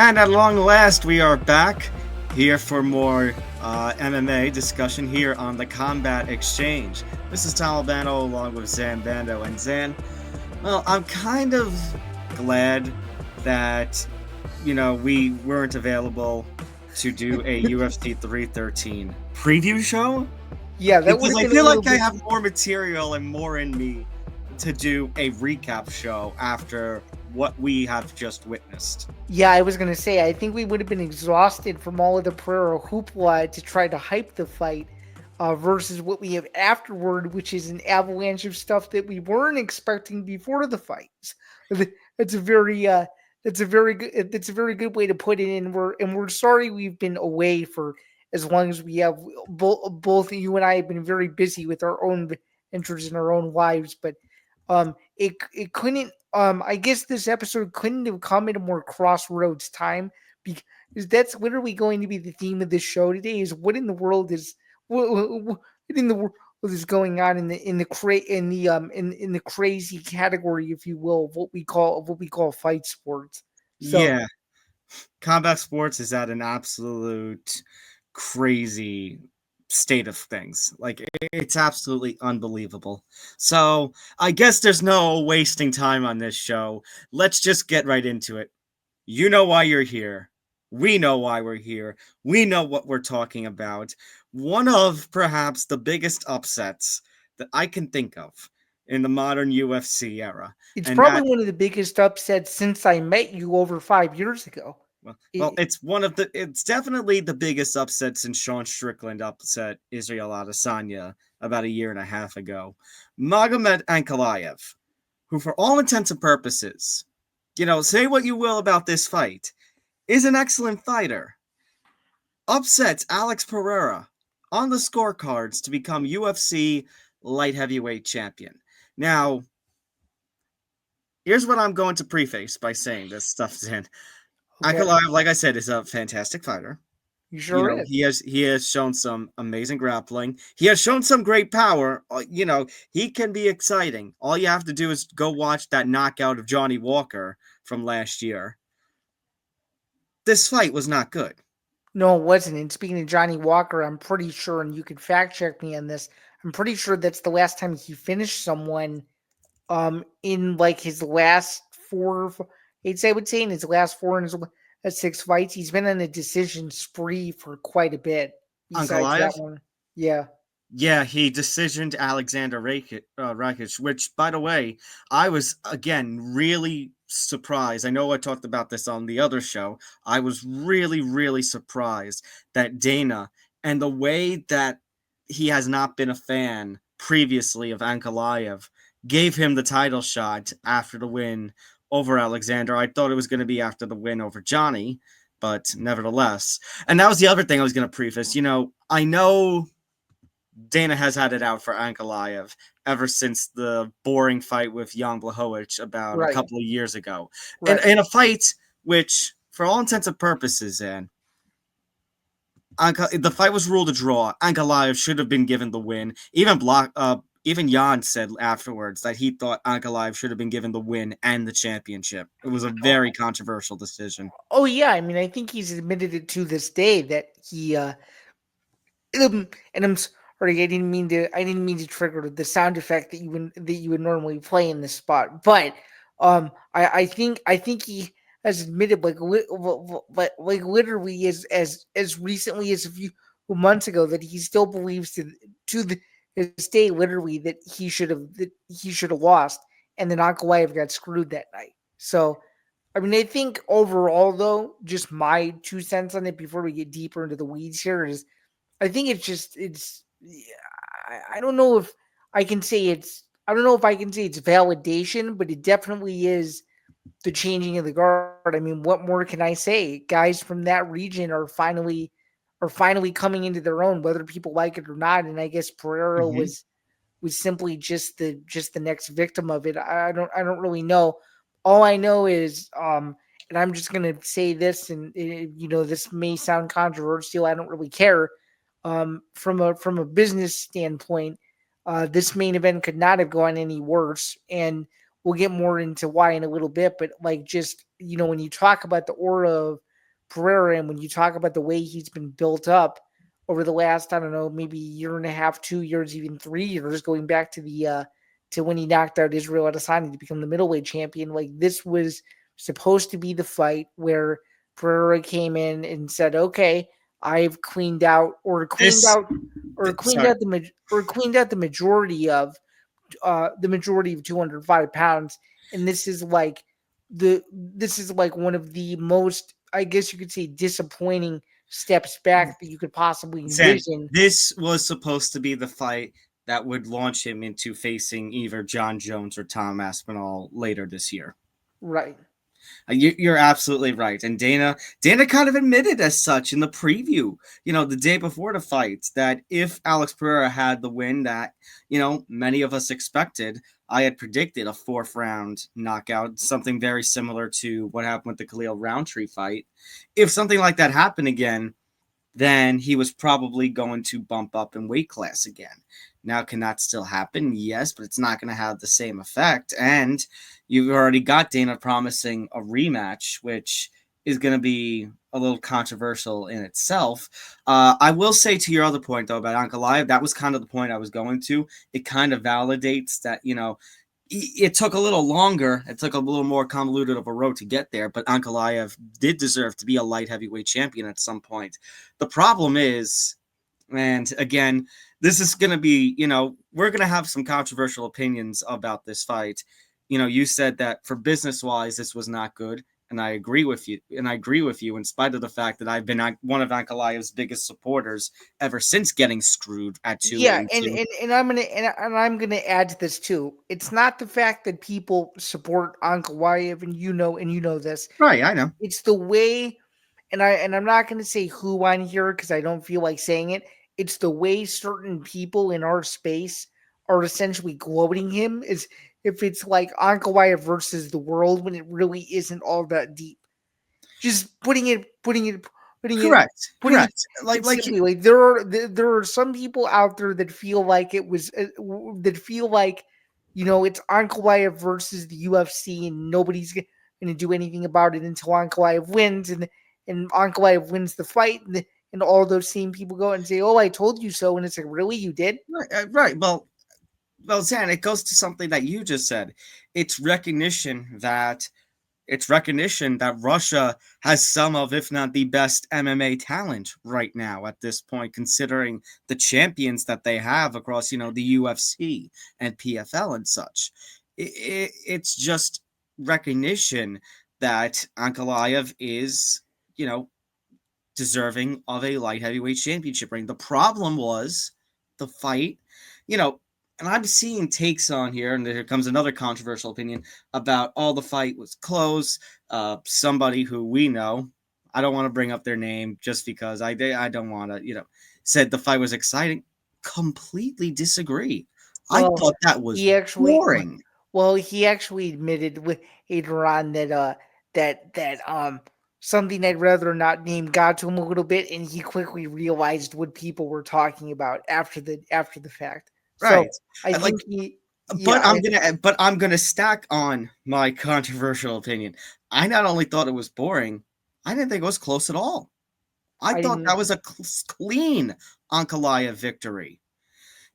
And at long last, we are back here for more MMA discussion here on the Combat Exchange. This is Tom Albano along with Zain Bando. And Zain, well, I'm kind of glad that, we weren't available to do a UFC 313 preview show. Yeah, that because I feel like I have more material and more in me to do a recap show after what we have just witnessed. Yeah, I was going to say, I think we would have been exhausted from all of the Pereira hoopla to try to hype the fight versus what we have afterward, which is an avalanche of stuff that we weren't expecting before the fights. That's a very good way to put it. And we're sorry we've been away for as long as we have. Both you and I have been very busy with our own interests in our own lives, but it couldn't. I guess this episode couldn't have come at a more crossroads time, because that's literally going to be the theme of this show today. Is what in the world is what in the world is going on in the crazy category, if you will, of what we call fight sports. So, yeah, combat sports is at an absolute crazy state of things. Like, it's absolutely unbelievable. So I guess there's no wasting time on this show. Let's just get right into it. You know why you're here. We know why we're here. We know what we're talking about. One of perhaps the biggest upsets that I can think of in the modern UFC era. It's probably one of the biggest upsets since I met you over 5 years ago. Well, it's definitely the biggest upset since Sean Strickland upset Israel Adesanya about a year and a half ago. Magomed Ankalaev, who for all intents and purposes, say what you will about this fight, is an excellent fighter, upsets Alex Pereira on the scorecards to become UFC light heavyweight champion. Now, here's what I'm going to preface by saying this stuff, Zain. Okay. Ankalaev, like I said, is a fantastic fighter. He sure is. He has shown some amazing grappling. He has shown some great power. He can be exciting. All you have to do is go watch that knockout of Johnny Walker from last year. This fight was not good. No, it wasn't. And speaking of Johnny Walker, I'm pretty sure, and you can fact check me on this, I'm pretty sure that's the last time he finished someone in like his last four. I would say in his last 4 and his 6 fights, he's been on a decision spree for quite a bit. Besides that one, yeah. Yeah, he decisioned Alexander Rakic, which, by the way, I was, again, really surprised. I know I talked about this on the other show. I was really, really surprised that Dana, and the way that he has not been a fan previously of Ankalaev, gave him the title shot after the win over Alexander. I thought it was going to be after the win over Johnny, but nevertheless. And that was the other thing I was going to preface. I know Dana has had it out for Ankalaev ever since the boring fight with Jan Blachowicz about a couple of years ago. Right. In a fight which, for all intents and purposes, the fight was ruled a draw. Ankalaev should have been given the win. Even Jan said afterwards that he thought Ankalaev should have been given the win and the championship. It was a very controversial decision. Oh yeah, I mean, I think he's admitted it to this day that he and I'm sorry, I didn't mean to trigger the sound effect that you would normally play in this spot, but I think he has admitted like literally as recently as a few months ago that he still believes to this day literally that he should have lost, and then Ankalaev got screwed that night. So, I mean, I think overall though, just my 2 cents on it before we get deeper into the weeds here is, I think I don't know if I can say it's validation, but it definitely is the changing of the guard. I mean, what more can I say? Guys from that region are finally coming into their own, whether people like it or not. And I guess Pereira was simply just the next victim of it. I don't really know. All I know is, and I'm just gonna say this, and this may sound controversial. I don't really care. From a business standpoint, this main event could not have gone any worse, and we'll get more into why in a little bit. But like, just when you talk about the aura Pereira, and when you talk about the way he's been built up over the last, I don't know, maybe year and a half, 2 years, even 3 years, going back to the to when he knocked out Israel Adesanya to become the middleweight champion. Like, this was supposed to be the fight where Pereira came in and said, "Okay, I've cleaned out or cleaned This, out or cleaned sorry, out the majority of the majority of 205 pounds, and this is like one of the most, I guess you could say, disappointing steps back that you could possibly Zan, envision." this was supposed to be the fight that would launch him into facing either Jon Jones or Tom Aspinall later this year. Right. You're absolutely right, and Dana kind of admitted as such in the preview. The day before the fight, that if Alex Pereira had the win that many of us expected, I had predicted a fourth round knockout, something very similar to what happened with the Khalil Roundtree fight. If something like that happened again, then he was probably going to bump up in weight class again. Now, can that still happen? Yes, but it's not going to have the same effect. And you've already got Dana promising a rematch, which is going to be a little controversial in itself. I will say, to your other point, though, about Ankalaev, that was kind of the point I was going to. It kind of validates that, it took a little longer. It took a little more convoluted of a road to get there, but Ankalaev did deserve to be a light heavyweight champion at some point. The problem is, and again, this is going to be, we're going to have some controversial opinions about this fight. You said that for business wise, this was not good. And I agree with you. In spite of the fact that I've been one of Ankalaev's biggest supporters ever since getting screwed at Yeah, and 282. I'm gonna add to this too. It's not the fact that people support Ankalaev, and you know this. Right, I know. It's the way, and I'm not going to say who on here because I don't feel like saying it. It's the way certain people in our space are essentially gloating him as if it's like Ankalaev versus the world when it really isn't all that deep. Just Correct, putting correct. it Like simply, like there are some people out there that feel like it was that feel like it's Ankalaev versus the UFC and nobody's going to do anything about it until Ankalaev wins, and Ankalaev wins the fight, and all those same people go and say, "Oh, I told you so," and it's like, really, you did? right. Well, Zan, it goes to something that you just said. It's recognition that Russia has some of, if not the best MMA talent right now at this point, considering the champions that they have across, the UFC and PFL and such. It's just recognition that Ankalaev is, deserving of a light heavyweight championship ring. The problem was the fight, you know, and I'm seeing takes on here, and here comes another controversial opinion about all the fight was close. Somebody who we know, I don't want to bring up their name just because I don't want to, said the fight was exciting. Completely disagree. I Well, thought that was he actually boring. he actually admitted with later on that something I'd rather not name got to him a little bit, and he quickly realized what people were talking about after the fact. So Right. I Like, think he yeah, but I'm gonna stack on my controversial opinion. I not only thought it was boring, I didn't think it was close at all. I I thought didn't that was a clean Ankalaev victory.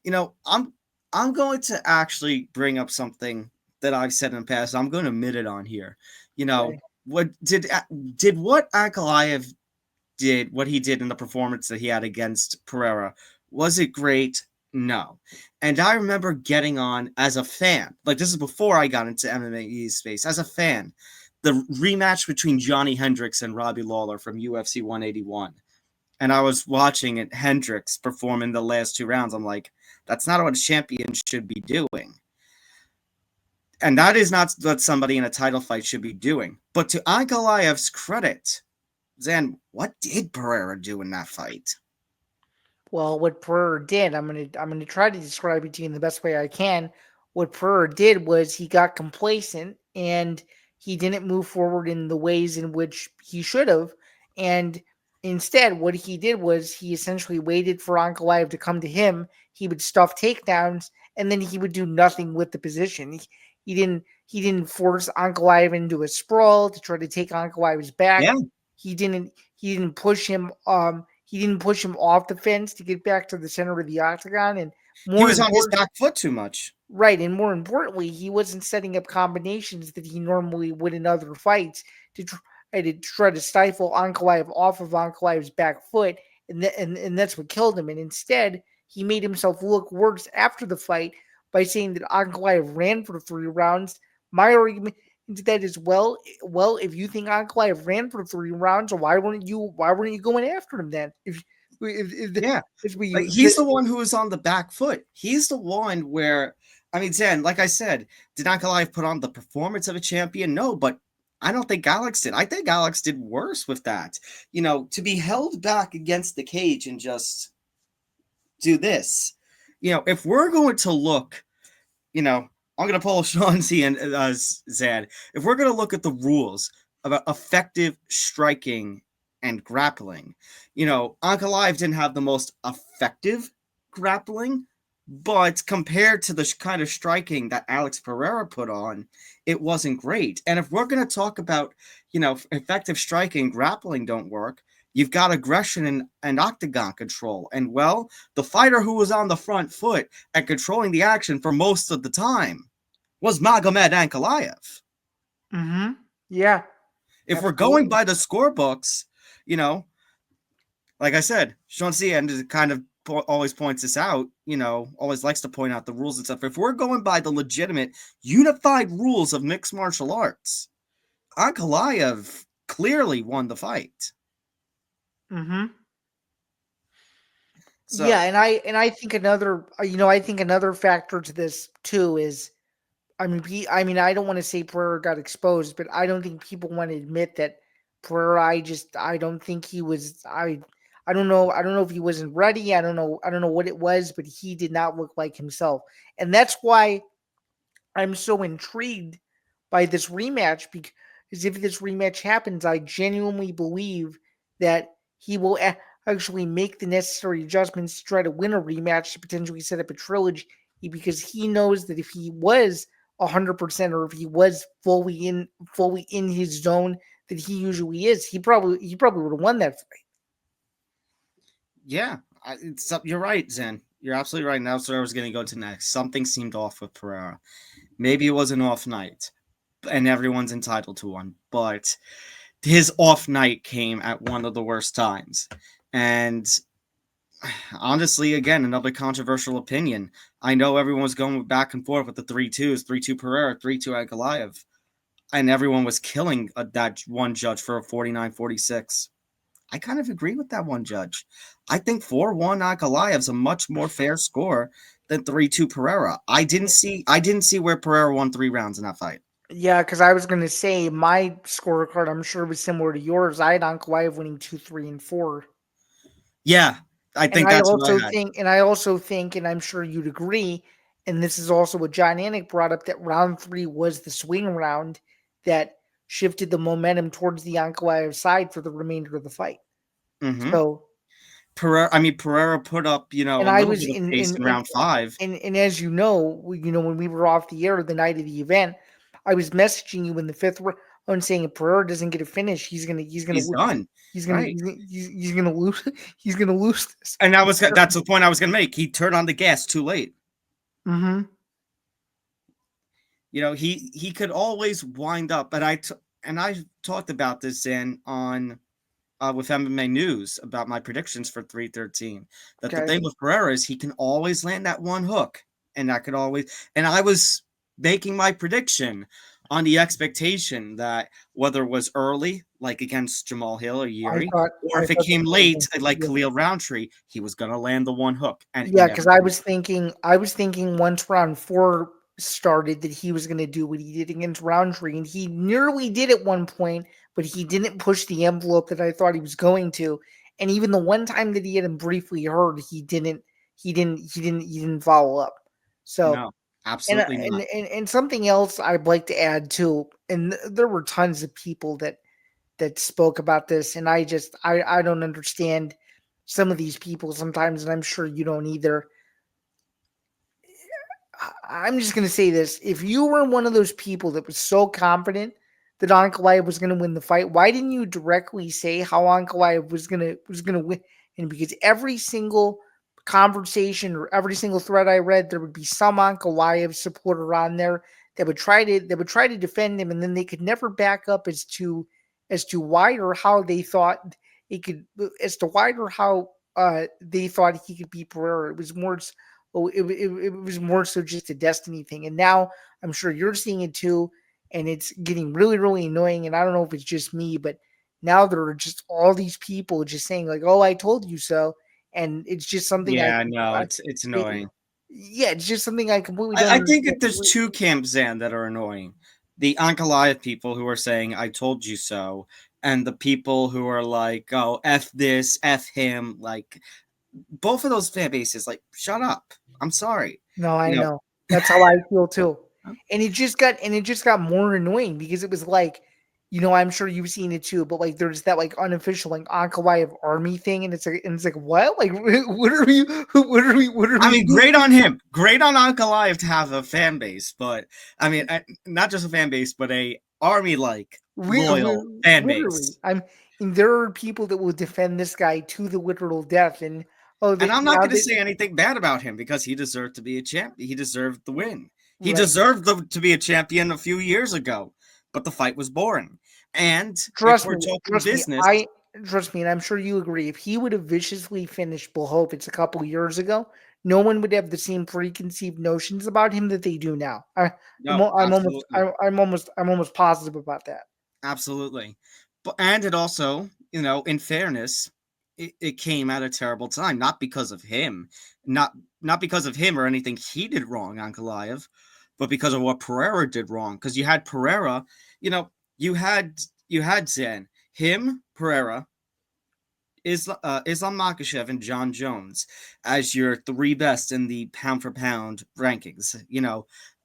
You know, I'm going to actually bring up something that I've said in the past. I'm going to admit it on here. You know, okay. what did what Ankalaev did, what he did in the performance that he had against Pereira, was it great? No. And I remember getting on as a fan, like this is before I got into MMA space, as a fan, the rematch between Johnny Hendricks and Robbie Lawler from UFC 181. And I was watching it, Hendricks perform in the last two rounds. I'm like, that's not what a champion should be doing. And that is not what somebody in a title fight should be doing. But to Ankalaev's credit, Zan, what did Pereira do in that fight? Well, what Pereira did, I'm gonna try to describe it to you in the best way I can. What Pereira did was he got complacent and he didn't move forward in the ways in which he should have. And instead, what he did was he essentially waited for Ankalaev to come to him. He would stuff takedowns, and then he would do nothing with the position. He didn't force Ankalaev into a sprawl to try to take Ankalaev's back. Yeah, He didn't He didn't push him. He didn't push him off the fence to get back to the center of the octagon, and He more was on his important, back foot too much. right, and more importantly, he wasn't setting up combinations that he normally would in other fights to try to stifle Ankalaev off of Ankalaev's back foot, and that's what killed him. And instead, he made himself look worse after the fight by saying that Ankalaev ran for 3 rounds. My argument to that is, well, if you think Ankalaev ran for 3 rounds, why weren't you going after him then? Yeah. If we Like, he's the one who was on the back foot. He's the one where, I mean, Zain, like I said, did Ankalaev put on the performance of a champion? No, but I don't think Alex did. I think Alex did worse with that. To be held back against the cage and just do this. If we're going to look, I'm going to pull Sean Z and Zain. If we're going to look at the rules about effective striking and grappling, Ankalaev didn't have the most effective grappling, but compared to the kind of striking that Alex Pereira put on, it wasn't great. And if we're going to talk about, effective striking and grappling don't work, you've got aggression and octagon control. And, well, the fighter who was on the front foot and controlling the action for most of the time was Magomed Ankalaev. Mm-hmm. Yeah. If Absolutely. we're going by the scorebooks, like I said, Sean C. kind of always points this out, always likes to point out the rules and stuff. If we're going by the legitimate, unified rules of mixed martial arts, Ankalaev clearly won the fight. Mm-hmm. So, yeah, and I think another factor to this too is, I mean, I don't want to say Pereira got exposed, but I don't think people want to admit that Pereira. I don't think he was. I don't know. I don't know if he wasn't ready. I don't know. I don't know what it was, but he did not look like himself, and that's why I'm so intrigued by this rematch. Because if this rematch happens, I genuinely believe that he will actually make the necessary adjustments to try to win a rematch to potentially set up a trilogy, because he knows that if he was 100%, or if he was fully in his zone that he usually is, he probably would have won that fight. yeah, you're right, Zain. You're absolutely right. And that's what I was going to go to next. Something seemed off with Pereira. Maybe it was an off night, and everyone's entitled to one, but his off night came at one of the worst times. And honestly, again, another controversial opinion. I know everyone was going back and forth with the 3-2s, 3-2 Pereira, 3-2 Ankalaev, and everyone was killing that one judge for a 49-46. I kind of agree with that one judge. I think 4-1 Ankalaev's a much more fair score than 3-2 Pereira. I didn't see where Pereira won 3 rounds in that fight. Yeah, because I was going to say my scorecard, I'm sure, was similar to yours. I had Ankalaev winning 2, 3, and 4. Yeah, I think that's what I had. I also think, and I'm sure you'd agree, and this is also what John Anik brought up, that round 3 was the swing round that shifted the momentum towards the Ankalaev side for the remainder of the fight. Mm-hmm. So Pereira put up, a little bit of pace in round 5. And as you know, when we were off the air the night of the event, I was messaging you in the 5th round saying if Pereira doesn't get a finish, he's gonna Done. he's gonna Right. he's gonna lose he's gonna lose this. And that's the point I was going to make. He turned on the gas too late. Mm-hmm. He could always wind up, but I talked about this on with MMA News about my predictions for 313. That the thing with Pereira is he can always land that one hook, and that could always. And I was making my prediction on the expectation that whether it was early, like against Jamal Hill or Yuri, or if it came late, like Khalil Roundtree, he was gonna land the one hook. And yeah, because I was thinking once round 4 started that he was going to do what he did against Roundtree, and he nearly did at one point, but he didn't push the envelope that I thought he was going to. And even the one time that he had him briefly hurt, he didn't follow up. So no, absolutely not. And something else I'd like to add too, and there were tons of people that spoke about this, and I don't understand some of these people sometimes, and I'm sure you don't either. I'm just going to say this. If you were one of those people that was so confident that Ankalaev was going to win the fight? Why didn't you directly say how Ankalaev was gonna win? And because every single conversation or every single thread I read, there would be some Ankalaev supporter on there that would try to defend him, and then they could never back up as to why or how they thought he could as to why or how they thought he could beat Pereira. It was more it was more so just a destiny thing. And now I'm sure you're seeing it too, and it's getting really, really annoying. And I don't know if it's just me, but now there are just all these people just saying like, "Oh, I told you so," and it's just something Yeah, no, it's it, annoying. yeah, it's just something I completely don't I think understand. that there's two camps, Zan, that are annoying. The Ankalaev people who are saying "I told you so," and the people who are like, "Oh, f this, f him." Like both of those fan bases, like, shut up. I'm sorry. No, You I know, know. That's how I feel too. And it just got more annoying because it was like, I'm sure you've seen it too, but like there's that like unofficial like Ankalaev army thing, and it's like what? Like what are we I mean, doing? great on him. Great on Ankalaev to have a fan base, but I mean, not just a fan base, but a army like loyal fan Literally. base. And there are people that will defend this guy to the literal death, and And they I'm not now going to that say anything bad about him because he deserved to be a champion. He deserved the win. He right. deserved to be a champion a few years ago, but the fight was boring. And if Trust we're me, talking trust me. business, I trust me, and I'm sure you agree. If he would have viciously finished Blachowicz a couple years ago, no one would have the same preconceived notions about him that they do now. no, absolutely. I'm almost positive about that. Absolutely. But and it also, in fairness, it came at a terrible time, not because of him, not not because of him or anything he did wrong on Goliath, but because of what Pereira did wrong. Because you had Pereira, you know, you had Zen, him, Pereira, Islam Makhachev, and Jon Jones as your three best in the pound for pound rankings.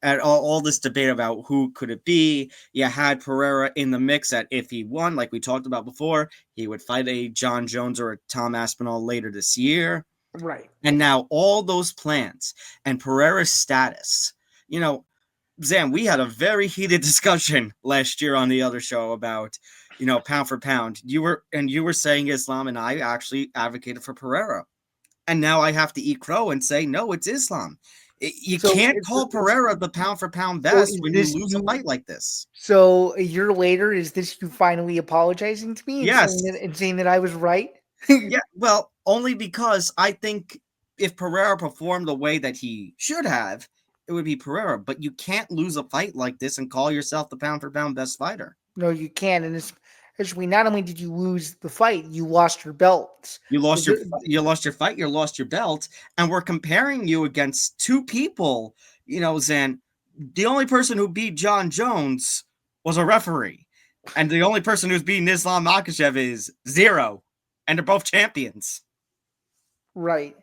At all this debate about who could it be. You had Pereira in the mix at if he won, like we talked about before, he would fight a Jon Jones or a Tom Aspinall later this year. Right. And now all those plans and Pereira's status, you know, Zam, we had a very heated discussion last year on the other show about, pound for pound. You were saying Islam, and I actually advocated for Pereira. And now I have to eat crow and say no, it's Islam. You So can't it's call Pereira the pound for pound so best is when you this lose a you? fight like this. So a year later, is this you finally apologizing to me and saying Yes. that I was right? Yeah. Well, only because I think if Pereira performed the way that he should have, it would be Pereira. But you can't lose a fight like this and call yourself the pound for pound best fighter. No, you can. And especially not only did you lose the fight, you lost your belts. You So lost you lost your fight, you lost your belt, and we're comparing you against two people. Zan, the only person who beat Jon Jones was a referee, and the only person who's beaten Islam Makhachev is zero, and they're both champions. right.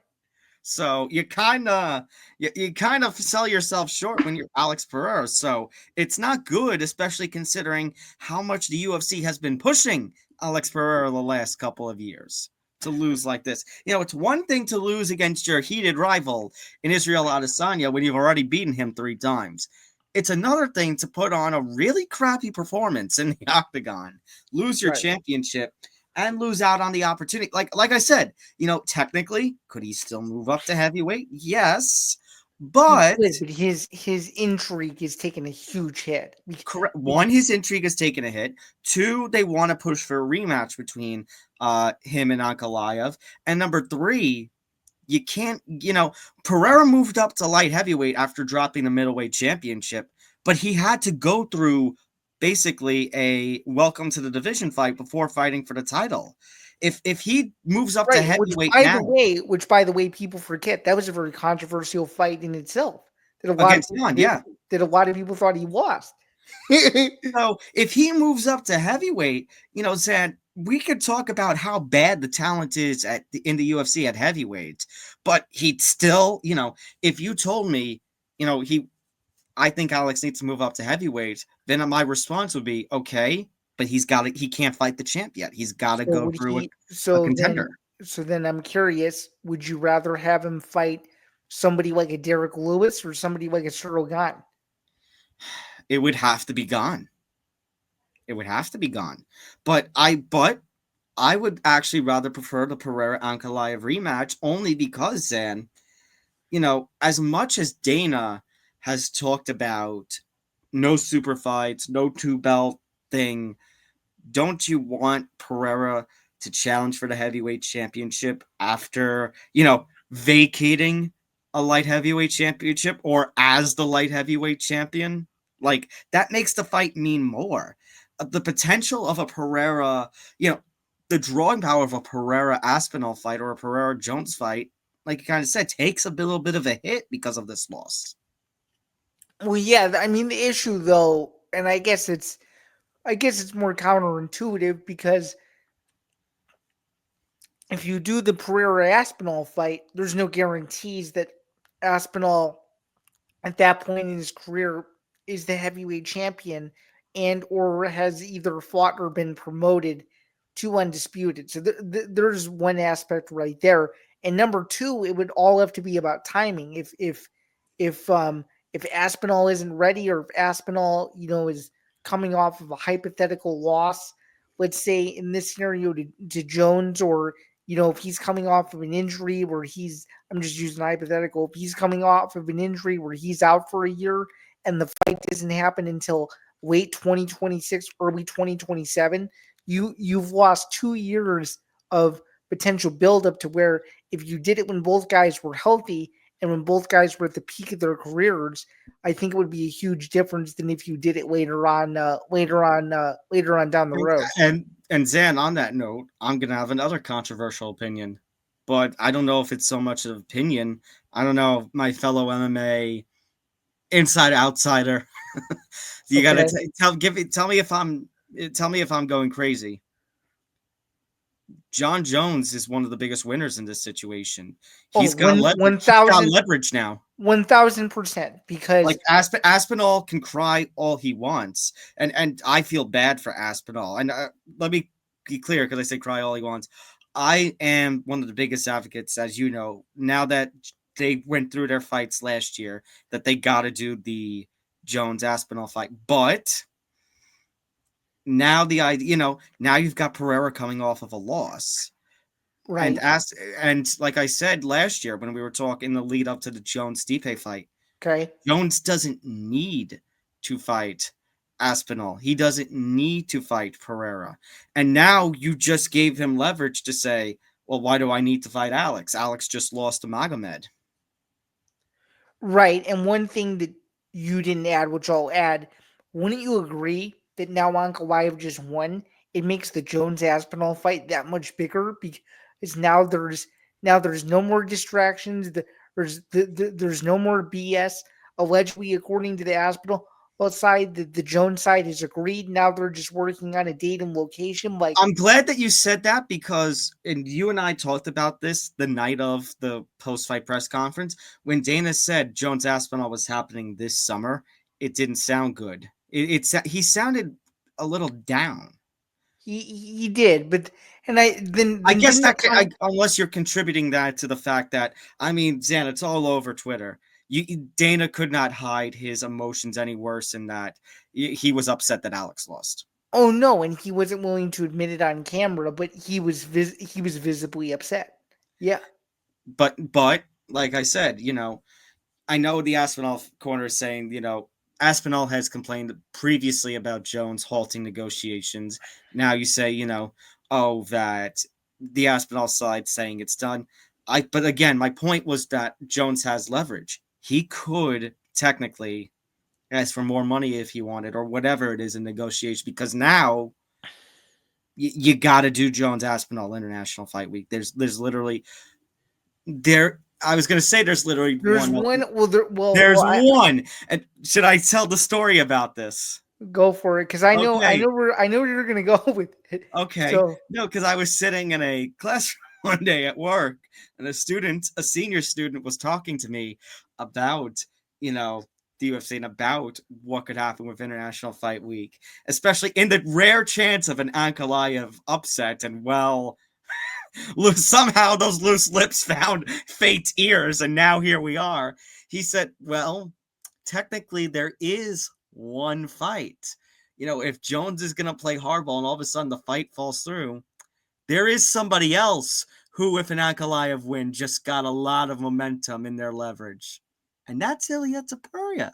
So you kind of sell yourself short when you're Alex Pereira. So it's not good, especially considering how much the UFC has been pushing Alex Pereira the last couple of years to lose like this. It's one thing to lose against your heated rival in Israel Adesanya when you've already beaten him 3 times. It's another thing to put on a really crappy performance in the octagon, lose your Right. championship, and lose out on the opportunity. Like I said, technically, could he still move up to heavyweight? Yes, He but could, but his intrigue is taking a huge hit. correct. One, his intrigue has taken a hit. Two, they want to push for a rematch between him and Ankalaev. And number three, you can't. Pereira moved up to light heavyweight after dropping the middleweight championship, but he had to go through basically a welcome to the division fight before fighting for the title. If he moves up to Right, heavyweight now which by the way, people forget that was a very controversial fight in itself. That a lot of against people Jon, yeah. that a lot of people thought he lost. So if he moves up to heavyweight, Zan, we could talk about how bad the talent is in the UFC at heavyweight, but he'd still, if you told me, he I think Alex needs to move up to heavyweight, then my response would be okay, but he can't fight the champ yet. He's got to So go would through a, he? a contender. So then I'm curious. Would you rather have him fight somebody like a Derek Lewis or somebody like a Cyril Gane? It would have to be gone. It would have to be gone. But I would actually rather prefer the Pereira Ankalaev rematch only because, Zan, as much as Dana has talked about no super fights, no two belt thing, don't you want Pereira to challenge for the heavyweight championship after, vacating a light heavyweight championship or as the light heavyweight champion? Like, that makes the fight mean more. The potential of a Pereira, the drawing power of a Pereira Aspinall fight or a Pereira Jones fight, like you kind of said, takes a little bit of a hit because of this loss. Well, yeah, I mean the issue though, and I guess it's more counterintuitive because if you do the Pereira Aspinall fight, there's no guarantees that Aspinall at that point in his career is the heavyweight champion and or has either fought or been promoted to undisputed. So there's one aspect right there. And number two, it would all have to be about timing. If Aspinall isn't ready, or if Aspinall, is coming off of a hypothetical loss, let's say in this scenario to Jones, or if he's coming off of an injury where I'm just using hypothetical, if he's coming off of an injury where he's out for a year and the fight doesn't happen until late 2026, early 2027, you've lost 2 years of potential buildup to where if you did it when both guys were healthy and when both guys were at the peak of their careers, I think it would be a huge difference than if you did it later on down the road. And Zan, on that note, I'm gonna have another controversial opinion, but I don't know if it's so much of opinion. I don't know, my fellow MMA inside outsider. You gotta tell me if I'm going crazy. Jon Jones is one of the biggest winners in this situation. He's got leverage. He's got leverage now. 1,000%, because like Aspinall can cry all he wants, and I feel bad for Aspinall. And let me be clear, because I say cry all he wants. I am one of the biggest advocates, as you know, now that they went through their fights last year, that they got to do the Jones Aspinall fight. But now the idea, now you've got Pereira coming off of a loss. right. And like I said last year when we were talking the lead up to the Jones Stipe fight, Okay. Jones doesn't need to fight Aspinall. He doesn't need to fight Pereira. And now you just gave him leverage to say, well, why do I need to fight Alex? Alex just lost to Magomed. Right. And one thing that you didn't add, which I'll add, wouldn't you agree that now Ankalaev just won? It makes the Jones Aspinall fight that much bigger because now there's no more distractions. There's no more BS. Allegedly, according to the Aspinall side, the Jones side has agreed. Now they're just working on a date and location. Like, I'm glad that you said that, because and you and I talked about this the night of the post-fight press conference when Dana said Jones Aspinall was happening this summer. It didn't sound good. He sounded a little down. he did, but and I guess didn't unless you're contributing that to the fact that, I mean, Zan, it's all over Twitter. Dana could not hide his emotions any worse than that. He was upset that Alex lost. Oh no, and he wasn't willing to admit it on camera, but he was visibly upset. Yeah. But like I said, I know the Aspinall corner is saying, Aspinall has complained previously about Jones halting negotiations. Now you say, that the Aspinall side saying it's done. But again, my point was that Jones has leverage. He could technically ask for more money if he wanted, or whatever it is in negotiation, because now you got to do Jones Aspinall International Fight Week. There's literally there. I was gonna say there's literally There's one. Well, there's one. And should I tell the story about this? Go for it, because I know Okay. where you're gonna go with it. Okay. So, No, because I was sitting in a classroom one day at work, and a senior student, was talking to me about, the UFC and about what could happen with International Fight Week, especially in the rare chance of an Ankalaev upset. And somehow those loose lips found fate's ears, and now here we are. He said, well, technically there is one fight. if Jones is going to play hardball and all of a sudden the fight falls through, there is somebody else who, with an Ankalaev win, just got a lot of momentum in their leverage. And that's Ilia Topuria.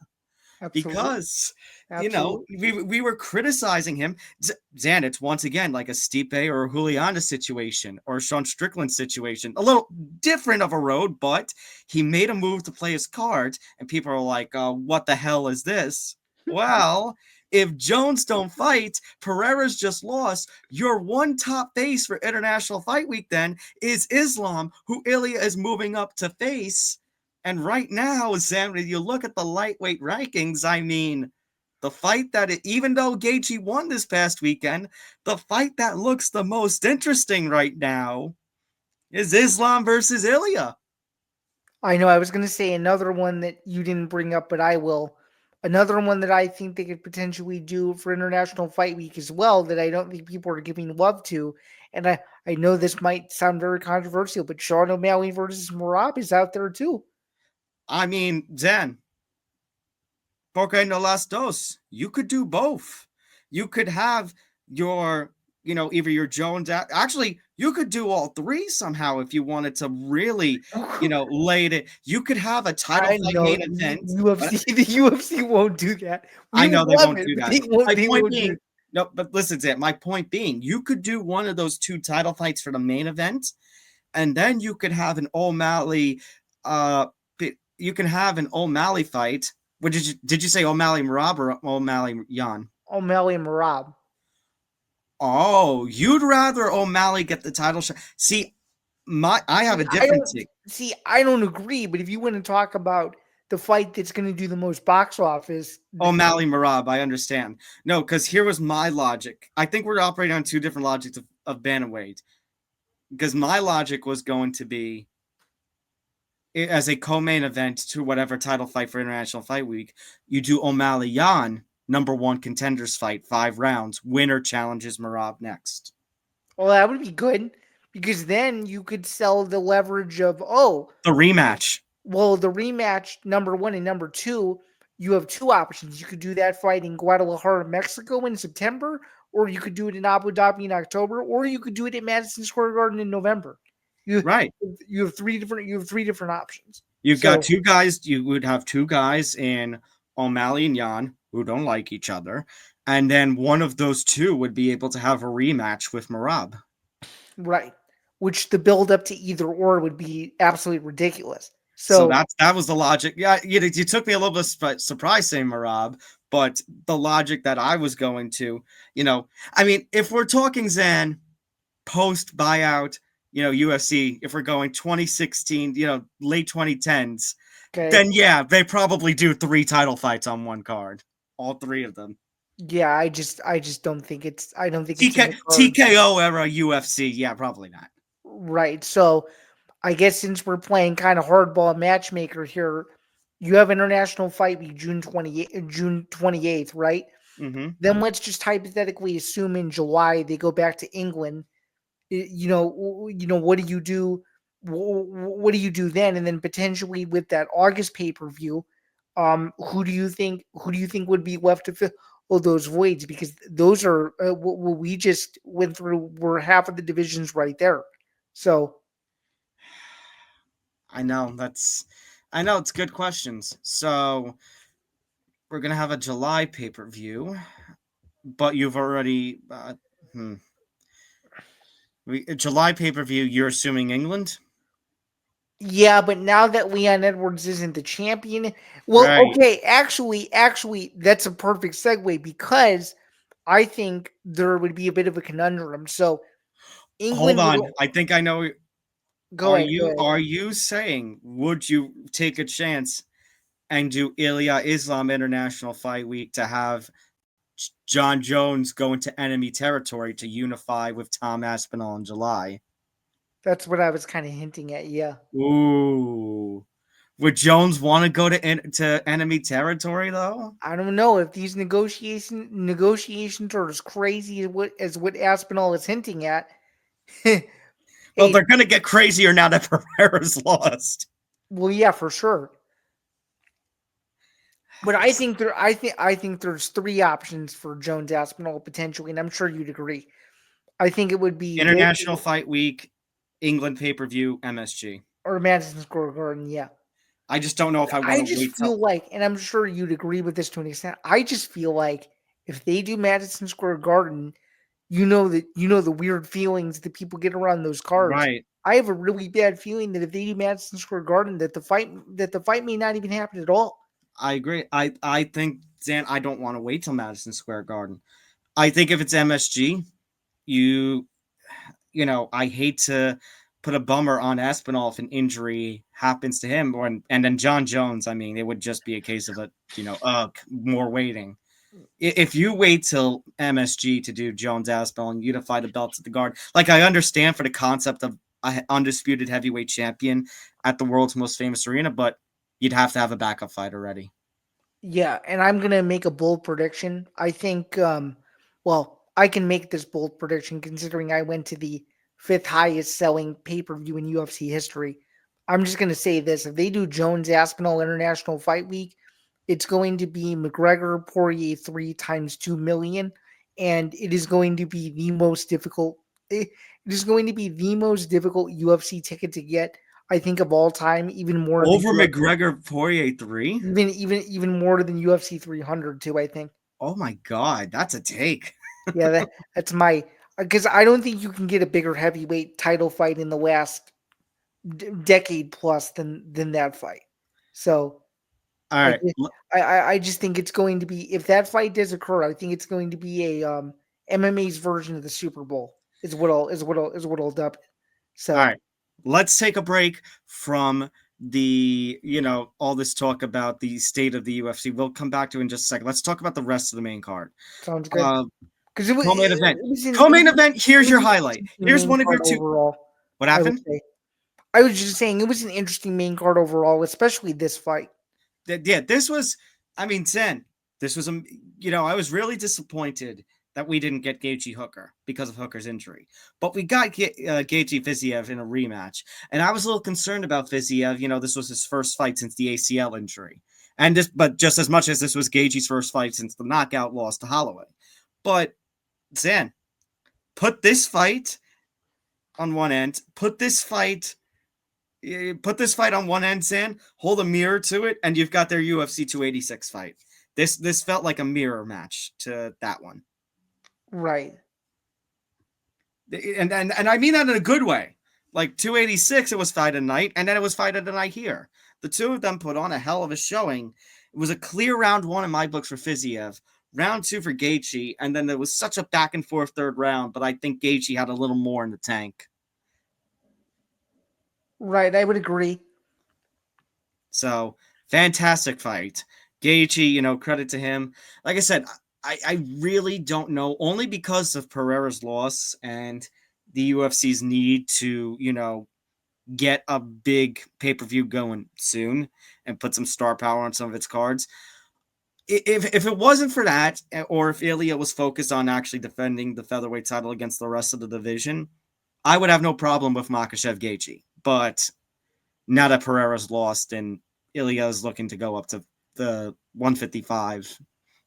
Absolutely. Because, Absolutely. we were criticizing him. Zan, it's once again like a Stipe or a Juliana situation or a Sean Strickland situation. A little different of a road, but he made a move to play his cards, and people are like, what the hell is this? Well, if Jones don't fight, Pereira's just lost. Your one top face for International Fight Week then is Islam, who Ilia is moving up to face. And right now, Sam, if you look at the lightweight rankings, I mean, the fight that, even though Gaethje won this past weekend, the fight that looks the most interesting right now is Islam versus Ilia. I know I was going to say another one that you didn't bring up, but I will. Another one that I think they could potentially do for International Fight Week as well that I don't think people are giving love to. And I know this might sound very controversial, but Sean O'Malley versus Merab is out there too. I mean, Zan, porque no las dos. You could do both. You could have your, either your Jones. Actually, you could do all three somehow if you wanted to really, lay it. You could have a title I fight know main event. the UFC won't do that. We I know would they love won't it, do but that. they won't. My They point won't do being, it. no, but listen to it. My point being, you could do one of those two title fights for the main event, and then you could have an O'Malley. You can have an O'Malley fight. What did you say O'Malley Merab or O'Malley Jan? O'Malley and Merab. Oh, you'd rather O'Malley get the title shot. See, I have a different take. I don't agree, but if you want to talk about the fight that's going to do the most box office, O'Malley Merab, I understand. No, because here was my logic. I think we're operating on two different logics of bantamweight. Because my logic was going to be, as a co-main event to whatever title fight for International Fight Week, you do O'Malley Jan, number one contenders fight, 5 rounds. Winner challenges Merab next. well, that would be good because then you could sell the leverage of the rematch. Well, the rematch, number one and number two, you have two options. You could do that fight in Guadalajara, Mexico in September, or you could do it in Abu Dhabi in October, or you could do it at Madison Square Garden in November. Right. You have three different options. You've got two guys. You would have two guys in O'Malley and Jan who don't like each other, and then one of those two would be able to have a rematch with Merab. Right. Which the build up to either or would be absolutely ridiculous. So that was the logic. Yeah, you took me a little bit surprised saying Merab, but the logic that I was going to, I mean, if we're talking Zan post buyout, UFC, if we're going 2016, late 2010s, then yeah, they probably do 3 title fights on one card, all 3 of them. Yeah, I just don't think it's. I don't think TKO era UFC. Yeah, probably not. Right. So, I guess since we're playing kind of hardball matchmaker here, you have International Fight Week June 28th, right? Mm-hmm. Then let's just hypothetically assume in July they go back to England. What do you do? What do you do then? And then potentially with that August pay per view, who do you think would be left to fill those voids? Because those are what we just went through. Were half of the divisions right there. So I know it's good questions. So we're gonna have a July pay per view, but you've already July pay per view. You're assuming England. Yeah, but now that Leon Edwards isn't the champion, well, right. Okay, actually, that's a perfect segue because I think there would be a bit of a conundrum. So, England. Hold on, I think I know. Go ahead. Are you saying would you take a chance and do Ilia Islam International Fight Week to have Jon Jones go into enemy territory to unify with Tom Aspinall in July? That's what I was kind of hinting at. Yeah. Ooh. Would Jones want to go to enemy territory though? I don't know if these negotiations are as crazy as what Aspinall is hinting at. Well, they're going to get crazier now that Pereira's lost. Well, yeah, for sure. But I think there's three options for Jones Aspinall potentially, and I'm sure you'd agree. I think it would be International Fight Week, England pay-per-view, MSG. or Madison Square Garden, yeah. I just don't know if I want I to just wait till. feel like, and I'm sure you'd agree with this to an extent. I just feel like if they do Madison Square Garden, the weird feelings that people get around those cards. Right. I have a really bad feeling that if they do Madison Square Garden, that the fight may not even happen at all. I agree. I think, Zan, I don't want to wait till Madison Square Garden. I think if it's MSG, you I hate to put a bummer on Aspinall if an injury happens to him, and then Jon Jones. I mean, it would just be a case of more waiting. If you wait till MSG to do Jones Aspinall and unify the belts at the guard, like I understand for the concept of a undisputed heavyweight champion at the world's most famous arena, but you'd have to have a backup fighter ready. Yeah, and I'm gonna make a bold prediction. I think, well, I can make this bold prediction considering I went to the fifth highest selling pay per view in UFC history. I'm just gonna say this: if they do Jones Aspinall International Fight Week, it's going to be McGregor Poirier 3 times 2 million, and it is going to be the most difficult. It is going to be the most difficult UFC ticket to get, I think, of all time, even more than Over McGregor Poirier 3? even more than UFC 300 too. I think. Oh my god, that's a take. Yeah, that's my because I don't think you can get a bigger heavyweight title fight in the last decade plus than that fight. So All I right. ju- I just think it's going to be if that fight does occur, I think it's going to be a MMA's version of the Super Bowl is what I'll dub it. All So right. Let's take a break from all this talk about the state of the UFC. We'll come back to it in just a second. Let's talk about the rest of the main card. sounds good Uh, because it was co-main event. it was an it was, Co-main event, it here's was your an highlight. interesting Here's main one of your card two. overall. What I would happened? say. I was just saying it was an interesting main card overall, especially this fight. Yeah, this was, I mean, Zen, this was, I was really disappointed that we didn't get Gaethje Hooker because of Hooker's injury. But we got Gaethje Fiziev in a rematch. And I was a little concerned about Fiziev. This was his first fight since the ACL injury. But just as much as this was Gaethje's first fight since the knockout loss to Holloway. But, Zen, put this fight on one end, put this fight on one end, San, hold a mirror to it, and you've got their UFC 286 fight. This felt like a mirror match to that one. Right. And I mean that in a good way. Like 286, it was fight of the night, and then it was fight of the night here. The two of them put on a hell of a showing. It was a clear round one in my books for Fiziev, round two for Gaethje, and then there was such a back and forth third round, but I think Gaethje had a little more in the tank. Right. I would agree. So, fantastic fight. Gaethje, credit to him. Like I said, I really don't know, only because of Pereira's loss and the UFC's need to, get a big pay-per-view going soon and put some star power on some of its cards. If it wasn't for that, or if Ilya was focused on actually defending the featherweight title against the rest of the division, I would have no problem with Makhachev Gaethje. But now that Pereira's lost and Ilya is looking to go up to the 155,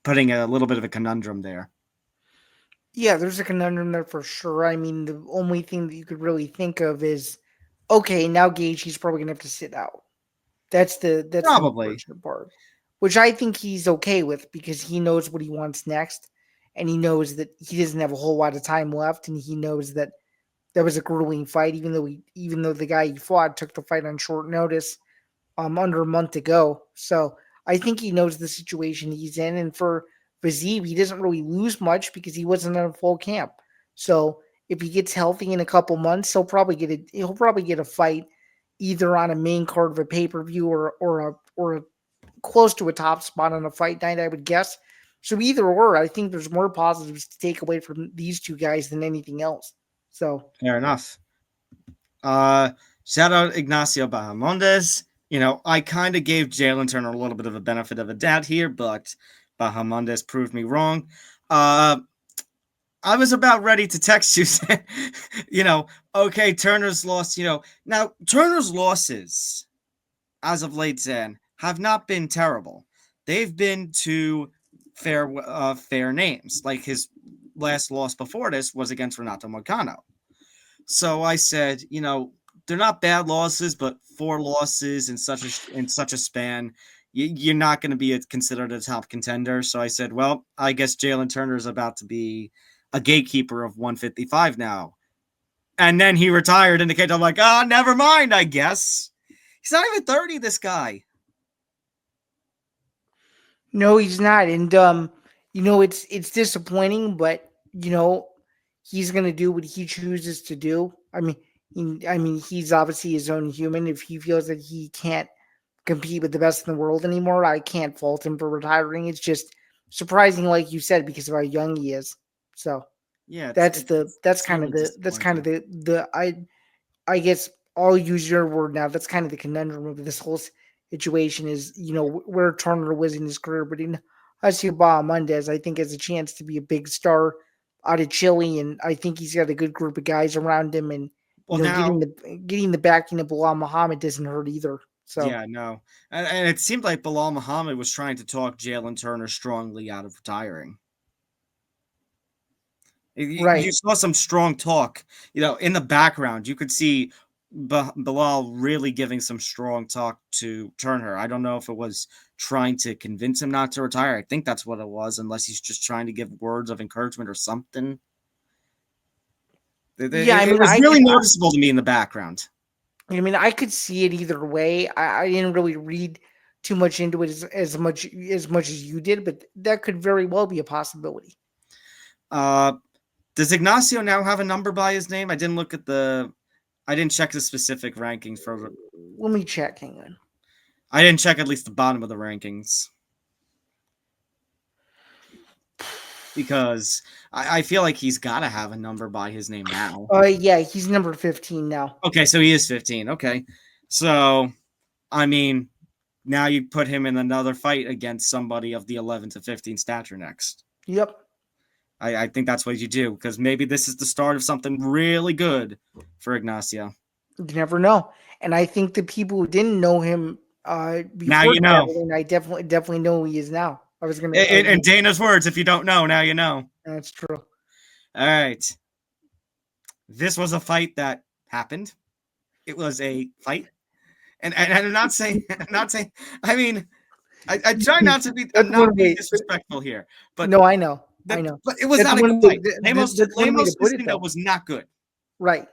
putting a little bit of a conundrum there. Yeah, there's a conundrum there for sure. I mean, the only thing that you could really think of is, okay, now Gage, he's probably gonna have to sit out. That's the Probably. unfortunate part, which I think he's okay with because he knows what he wants next, and he knows that he doesn't have a whole lot of time left, and he knows that that was a grueling fight, even though the guy he fought took the fight on short notice, under a month ago. So I think he knows the situation he's in, and for Vazib, he doesn't really lose much because he wasn't in a full camp. So if he gets healthy in a couple months, he'll probably get a fight either on a main card of a pay per view or a close to a top spot on a fight night, I would guess. So either or, I think there's more positives to take away from these two guys than anything else. So Fair enough. Shout out Ignacio Bahamondes. I kind of gave Jalen Turner a little bit of a benefit of a doubt here, but Bahamondes proved me wrong. I was about ready to text you, okay, Turner's lost, Now, Turner's losses, as of late, Zan, have not been terrible. they've been to fair names. Like his last loss before this was against Renato Moicano. So I said, they're not bad losses, but 4 losses in such a span, you're not going to be considered a top contender. So I said, well, I guess Jalen Turner is about to be a gatekeeper of 155 now. And then he retired in the cage. I'm like, oh, never mind, I guess. He's not even 30, this guy. No, he's not. And it's disappointing, but he's gonna do what he chooses to do. He's obviously his own human. If he feels that he can't compete with the best in the world anymore, I can't fault him for retiring. It's just surprising, like you said, because of how young he is. So Yeah, that's it's kind of really disappointing. I guess I'll use your word now. That's kind of the conundrum of this whole situation is, where Turner was in his career, but in Hasiba Mendez, I think has a chance to be a big star out of Chile, and I think he's got a good group of guys around him, and Well, getting the backing of Bilal Muhammad doesn't hurt either. So yeah, no. And it seemed like Bilal Muhammad was trying to talk Jalen Turner strongly out of retiring. You right. saw some strong talk, in the background. You could see Bilal really giving some strong talk to Turner. I don't know if it was trying to convince him not to retire. I think that's what it was, unless he's just trying to give words of encouragement or something. Yeah, It was really noticeable to me in the background. I could see it either way. I didn't really read too much into it as much as you did, but that could very well be a possibility. Does Ignacio now have a number by his name? I didn't check the specific rankings for. Let me check. Hang on. I didn't check at least the bottom of the rankings because I feel like he's got to have a number by his name now. Yeah, he's number 15 now. Okay, so he is 15. Okay, so I mean, now you put him in another fight against somebody of the 11 to 15 stature next. Yep. I think that's what you do, because maybe this is the start of something really good for Ignacio. You never know. And I think the people who didn't know him Now before you know. traveling, I definitely know who he is now. In Dana's words, if you don't know, now you know. That's true. All right. This was a fight that happened. It was a fight. And I'm not saying, I mean, I try not to be, I'm That's not one being way. disrespectful here, but No, I know. but I know. it was That's not a good one way. fight. Lemos That's one way to put it, Lucindo though. was not good. Right.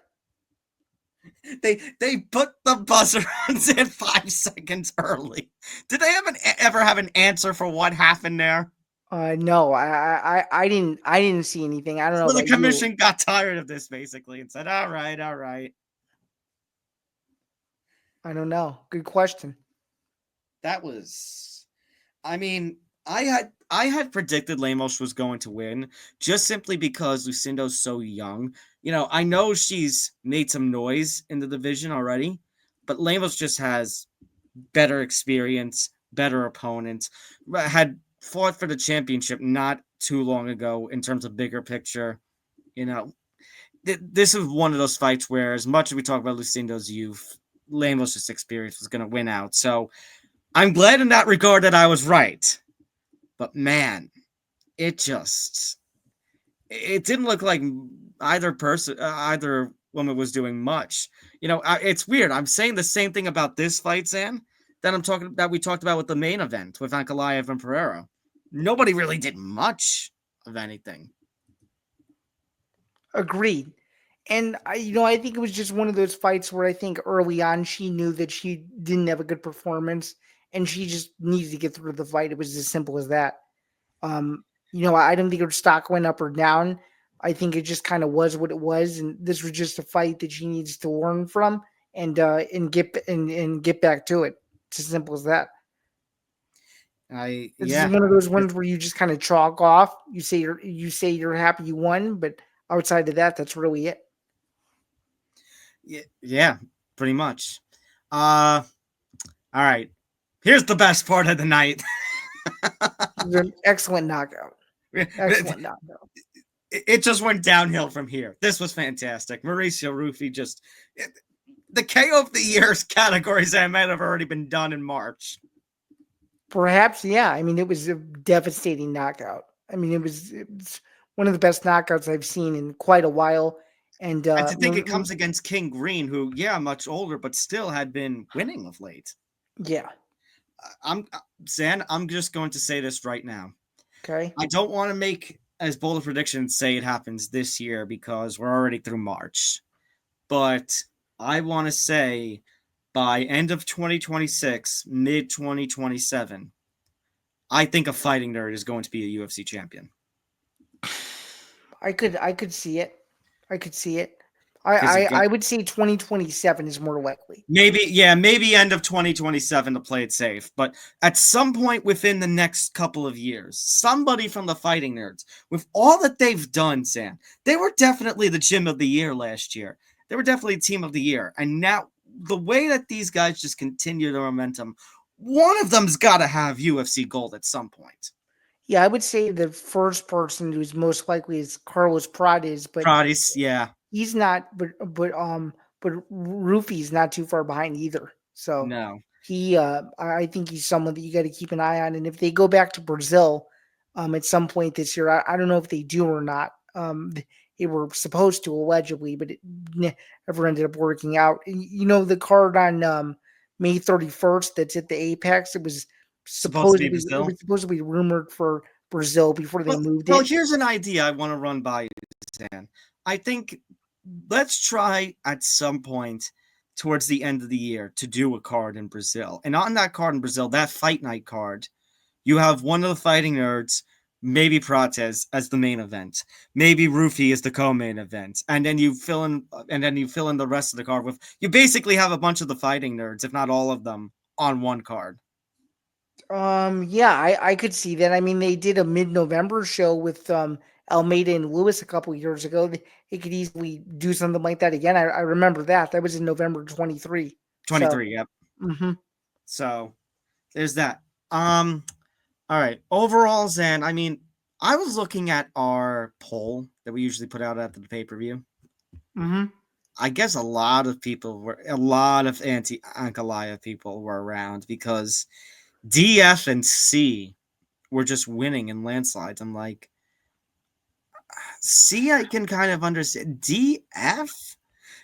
They put the buzzer on at 5 seconds early. Did they ever have an answer for what happened there? No, I didn't see anything. I don't know So the about you. commission got tired of this basically and said, all right. I don't know. Good question. That was, I mean, I had predicted Lemos was going to win just simply because Lucindo's so young. I know she's made some noise in the division already, but Lemos just has better experience, better opponents, had fought for the championship not too long ago in terms of bigger picture. This is one of those fights where, as much as we talk about Lucindo's youth, Lemos' experience was going to win out. So I'm glad in that regard that I was right. But man, it didn't look like either woman was doing much. It's weird. I'm saying the same thing about this fight, Zain, that we talked about with the main event with Ankalaev and Pereira. Nobody really did much of anything. Agreed. And I think it was just one of those fights where I think early on she knew that she didn't have a good performance and she just needed to get through the fight. It was as simple as that. I don't think her stock went up or down. I think it just kind of was what it was, and this was just a fight that she needs to learn from and get back to it. It's as simple as that. This is one of those ones where you just kind of chalk off. You say you're happy you won, but outside of that, that's really it. Yeah, pretty much. All right. Here's the best part of the night. An excellent knockout. Excellent knockout. It just went downhill from here. This was fantastic. Mauricio Rufy the KO of the year's categories that might have already been done in March. Perhaps, yeah. I mean, it was a devastating knockout. I mean, it was one of the best knockouts I've seen in quite a while. And And to think it comes against King Green, who, yeah, much older, but still had been winning of late. yeah, I'm Zan. I'm just going to say this right now. okay. I don't want to make as bold a prediction and say it happens this year because we're already through March. But I want to say by end of 2026, mid 2027, I think a fighting nerd is going to be a UFC champion. I could see it. I could see it. I, Because I you've got I would say 2027 is more likely. maybe end of 2027 to play it safe. But at some point within the next couple of years, somebody from the fighting nerds, with all that they've done, Sam, they were definitely the gym of the year last year. They were definitely team of the year. And now the way that these guys just continue their momentum, one of them's got to have UFC gold at some point. Yeah, I would say the first person who's most likely is Carlos Paredes, but Prodis, yeah, he's not. But Rufy's not too far behind either. So no. I think he's someone that you got to keep an eye on. And if they go back to Brazil, at some point this year, I don't know if they do or not. They were supposed to allegedly, but it never ended up working out. You know, the card on May 31st that's at the Apex. Supposed to be It Brazil. was supposedly rumored for Brazil before they Well, moved well, it. here's an idea I want to run by you, Stan. I think let's try at some point towards the end of the year to do a card in Brazil. And on that card in Brazil, that fight night card, you have one of the fighting nerds, maybe Prates as the main event, maybe Rufy as the co-main event, and then you fill in the rest of the card with you basically have a bunch of the fighting nerds, if not all of them, on one card. Yeah, I could see that. I mean, they did a mid-November show with Almeida and Lewis a couple years ago. They could easily do something like that again. I remember that. That was in November 23. So, 23, yep. hmm So there's that. Um All right. Overall, Zen, I mean, I was looking at our poll that we usually put out after the pay per view. hmm I guess a lot of anti Ankalaev people were around because DF and C were just winning in landslides. I'm like, C, I can kind of understand. DF?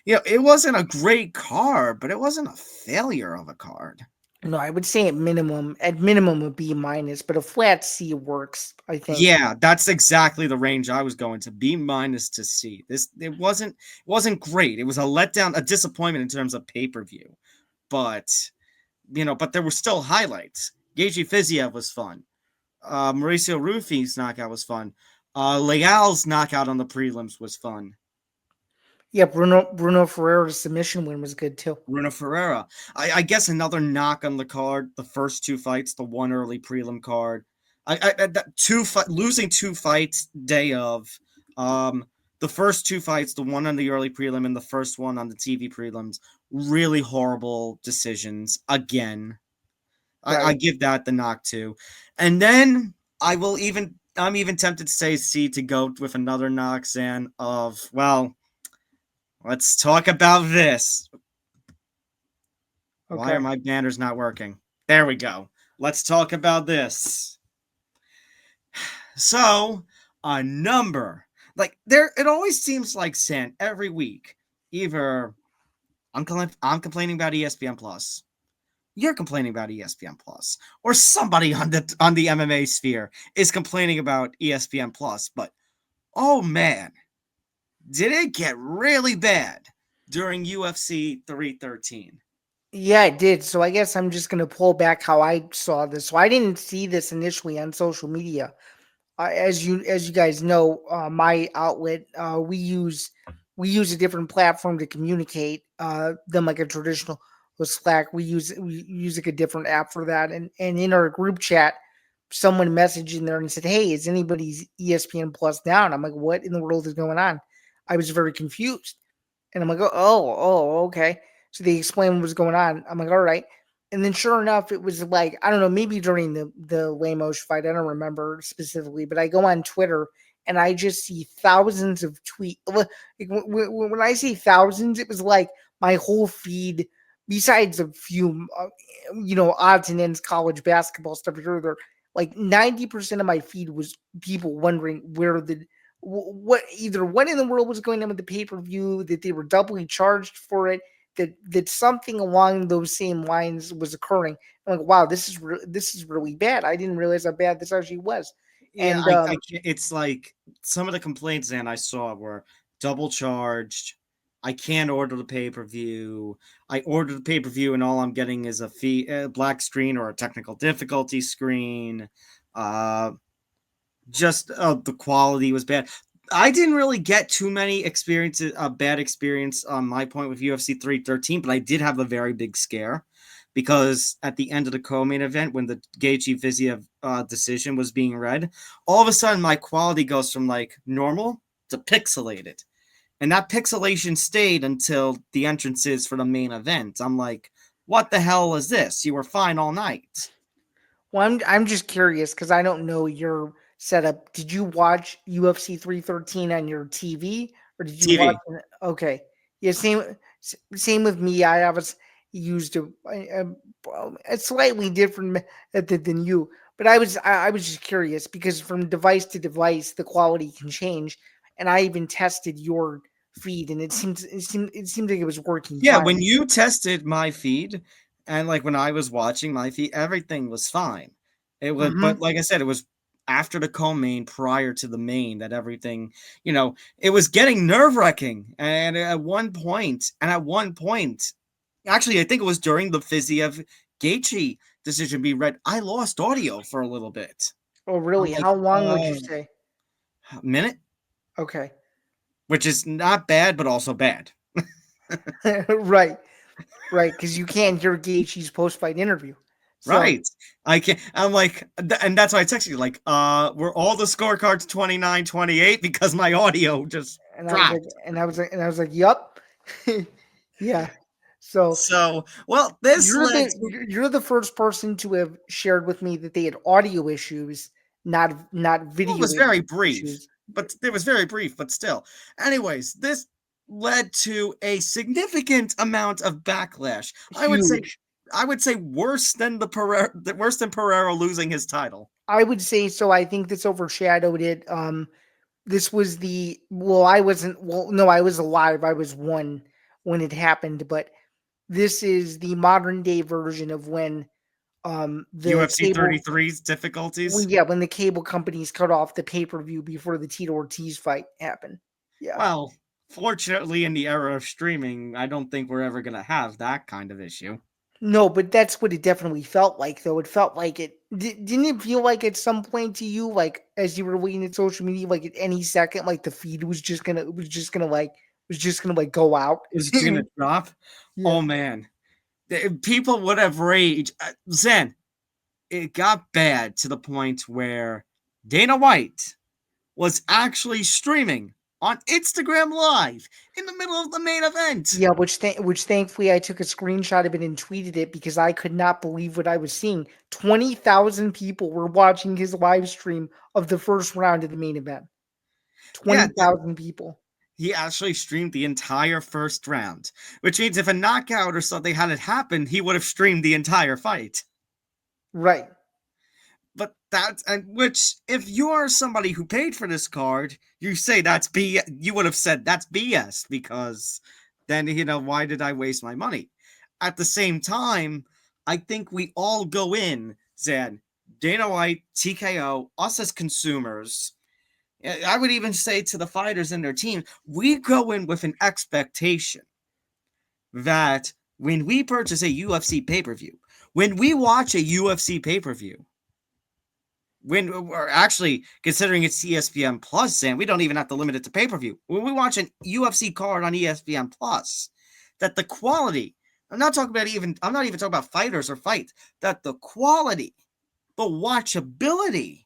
You know, it wasn't a great card, but it wasn't a failure of a card. no, I would say at minimum a B minus, but a flat C works. I think. Yeah, that's exactly the range I was going to. B minus to C. It wasn't great. It was a letdown, a disappointment in terms of pay-per-view. But but there were still highlights. Geiji Fiziev was fun. Mauricio Rufy's knockout was fun. Leal's knockout on the prelims was fun. Yeah, Bruno Ferreira's submission win was good too. Bruno Ferreira. I guess another knock on the card. The first two fights, the one early prelim card. Losing two fights day of. Um, the first two fights, the one on the early prelim and the first one on the TV prelims, really horrible decisions again. I Right. give that the knock too, and then I'm even tempted to say C to go with another knock, Zan, of well, let's talk about this. Why are Okay. my banners not working? There we go. Let's talk about this. So, a number. Like there it always seems like San every week. Either I'm complaining about ESPN Plus. You're complaining about ESPN Plus. Or somebody on the MMA sphere is complaining about ESPN Plus, but oh man, did it get really bad during UFC 313? Yeah, it did. So I guess I'm just gonna pull back how I saw this. So I didn't see this initially on social media. As you guys know, my outlet, we use a different platform to communicate than like a traditional Slack. We use like a different app for that. And in our group chat, someone messaged in there and said, "Hey, is anybody's ESPN Plus down?" I'm like, "What in the world is going on?" I was very confused. And I'm like, okay. So they explained what was going on. I'm like, all right. And then sure enough, it was like, I don't know, maybe during the Lemos fight, I don't remember specifically, but I go on Twitter and I just see thousands of tweets. Like, when I say thousands, it was like my whole feed besides a few, odds and ends college basketball stuff here or there, like 90% of my feed was people wondering where what either what in the world was going on with the pay per view, that they were doubly charged for it, that something along those same lines was occurring. I'm like, wow, this is really bad. I didn't realize how bad this actually was. Yeah, And I can't, it's like some of the complaints and I saw were double charged. I can't order the pay per view. I ordered the pay per view, and all I'm getting is a black screen or a technical difficulty screen. Uh, just the quality was bad. I didn't really get too many experiences, bad experience on my point with UFC 313, but I did have a very big scare because at the end of the co-main event, when the Gaethje Viziev decision was being read, all of a sudden my quality goes from like normal to pixelated, and that pixelation stayed until the entrances for the main event. I'm like, what the hell is this? You were fine all night. well, I'm just curious because I don't know your setup. Did you watch UFC 313 on your TV, or did you watch TV. it? Okay, yeah, same with me. I was used a slightly different method than you, but I was just curious because from device to device the quality can change, and I even tested your feed, and it seemed like it was working Yeah, when fine. you tested my feed and like when I was watching my feed, everything was fine. It was, Hmm. but like I said, it was after the co-main, prior to the main, that everything, it was getting nerve-wracking. And at one point, actually, I think it was during the Fiziev Gaethje decision being read, I lost audio for a little bit. Oh, I'm really? like, How long would you say? a minute, Okay. which is not bad, but also bad. Right, right, because you can't hear Gaethje's post-fight interview. So, Right. I can't. I'm like, and that's why I texted you, like, were all the scorecards 29-28 because my audio just and I was like, dropped. "Yup." Yeah. So, So, well, this led to, you're the first person to have shared with me that they had audio issues, not well, it video was very brief, issues. but it was very brief, but still. Anyways, this led to a significant amount of backlash. Huge. I would say worse than Pereira losing his title. I would say so. I think this overshadowed it. This was the well, I wasn't well, no, I was alive. I was one when it happened, but this is the modern day version of when the UFC cable 33's difficulties. when the cable companies cut off the pay-per-view before the Tito Ortiz fight happened. Yeah. Well, fortunately, in the era of streaming, I don't think we're ever going to have that kind of issue. No, but that's what it definitely felt like though. It felt like didn't it feel like at some point to you, like as you were waiting at social media, like at any second, like the feed was just gonna like go out. Is it going to drop? Yeah. Oh, man. People would have raged. Zen, it got bad to the point where Dana White was actually streaming on Instagram Live in the middle of the main event. Yeah, which thankfully I took a screenshot of it and tweeted it because I could not believe what I was seeing. 20,000 people were watching his live stream of the first round of the main event. Yeah, 20,000 people. he actually streamed the entire first round, which means if a knockout or something hadn't happened, he would have streamed the entire fight. Right. But that's, and which, if you're somebody who paid for this card, you say that's BS. You would have said that's BS because then, why did I waste my money? At the same time, I think we all go in, Zan, Dana White, TKO, us as consumers. I would even say to the fighters and their teams, we go in with an expectation that when we purchase a UFC pay per view, when we watch a UFC pay per view, when we're actually considering it's ESPN Plus, and we don't even have to limit it to pay per view. When we watch an UFC card on ESPN Plus, that the quality, I'm not even talking about fighters or fights, that the quality, the watchability,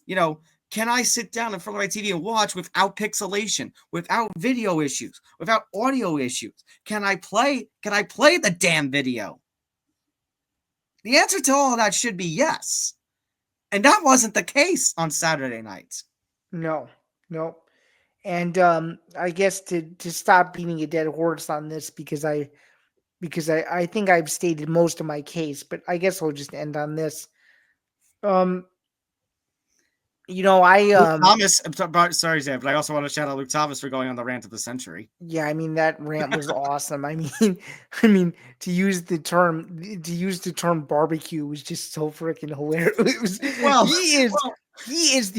you know, can I sit down in front of my TV and watch without pixelation, without video issues, without audio issues? Can I play the damn video? The answer to all of that should be yes. And that wasn't the case on Saturday night. No. No. And I guess to stop beating a dead horse on this because because I think I've stated most of my case, but I guess I'll just end on this. Um, I Luke Thomas, sorry, Zan, but I also want to shout out Luke Thomas for going on the rant of the century. Yeah, I mean that rant was awesome. I mean, I mean to use the term barbecue was just so freaking hilarious. It was, Well, well, he is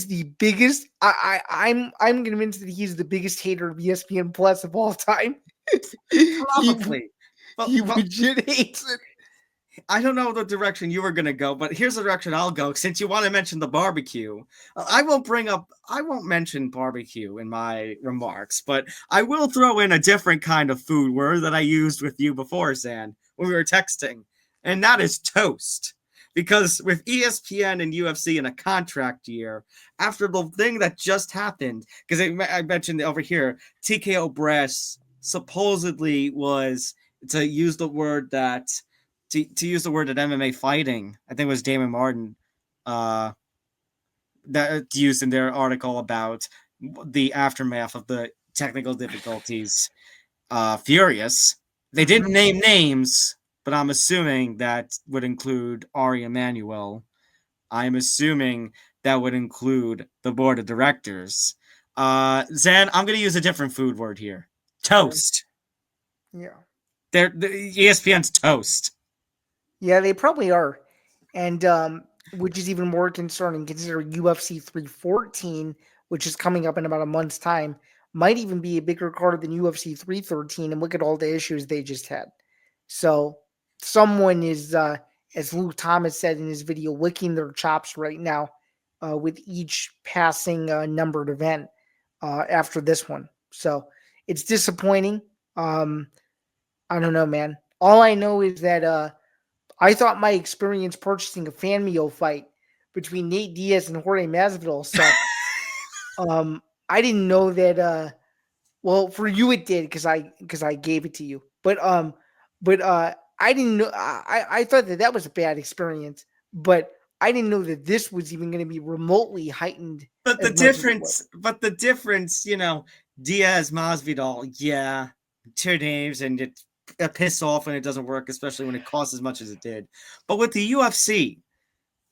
the biggest. I'm convinced that he's the biggest hater of ESPN Plus of all time. he probably. he Well, legit hates it. I don't know the direction you were gonna go, but here's the direction I'll go. Since you want to mention the barbecue, I won't mention barbecue in my remarks, but I will throw in a different kind of food word that I used with you before, Zan, when we were texting, and that is toast. Because with ESPN and UFC in a contract year, after the thing that just happened, because I mentioned over here, TKO Brass supposedly was to use the word that to use the word at MMA fighting, I think it was Damon Martin, uh, that used in their article about the aftermath of the technical difficulties. Furious. They didn't name names, but I'm assuming that would include Ari Emanuel. I'm assuming that would include the board of directors. Zan, I'm going to use a different food word here. Okay. Toast. Yeah. The ESPN's toast. Yeah, they probably are. And which is even more concerning considering UFC 314, which is coming up in about a month's time, might even be a bigger card than UFC 313. And look at all the issues they just had. So someone is, as Luke Thomas said in his video, licking their chops right now with each passing numbered event after this one. So it's disappointing. I don't know, man. All I know is that I thought my experience purchasing a Fanmio fight between Nate Diaz and Jorge Masvidal sucked. I didn't know that. Well, for you it did because I gave it to you. But I didn't know. I thought that was a bad experience, but I didn't know that this was even going to be remotely heightened But as much as it was. the difference, Diaz Masvidal, yeah, two names, and it's a piss off when it doesn't work, especially when it costs as much as it did. But with the UFC,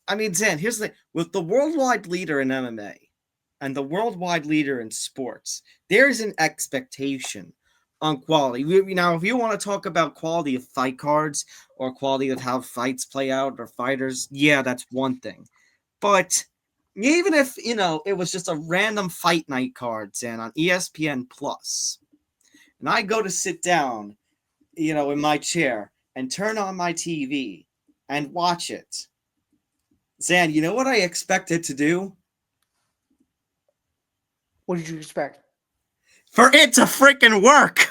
I mean, Zan, here's the thing: with the worldwide leader in MMA and the worldwide leader in sports, there is an expectation on quality. Now, if you want to talk about quality of fight cards or quality of how fights play out or fighters, yeah, that's one thing. But even if it was just a random fight night card, and on ESPN Plus, and I go to sit down, in my chair and turn on my TV and watch it, Zan, you know what I expected to do? What did you expect? For it to freaking work.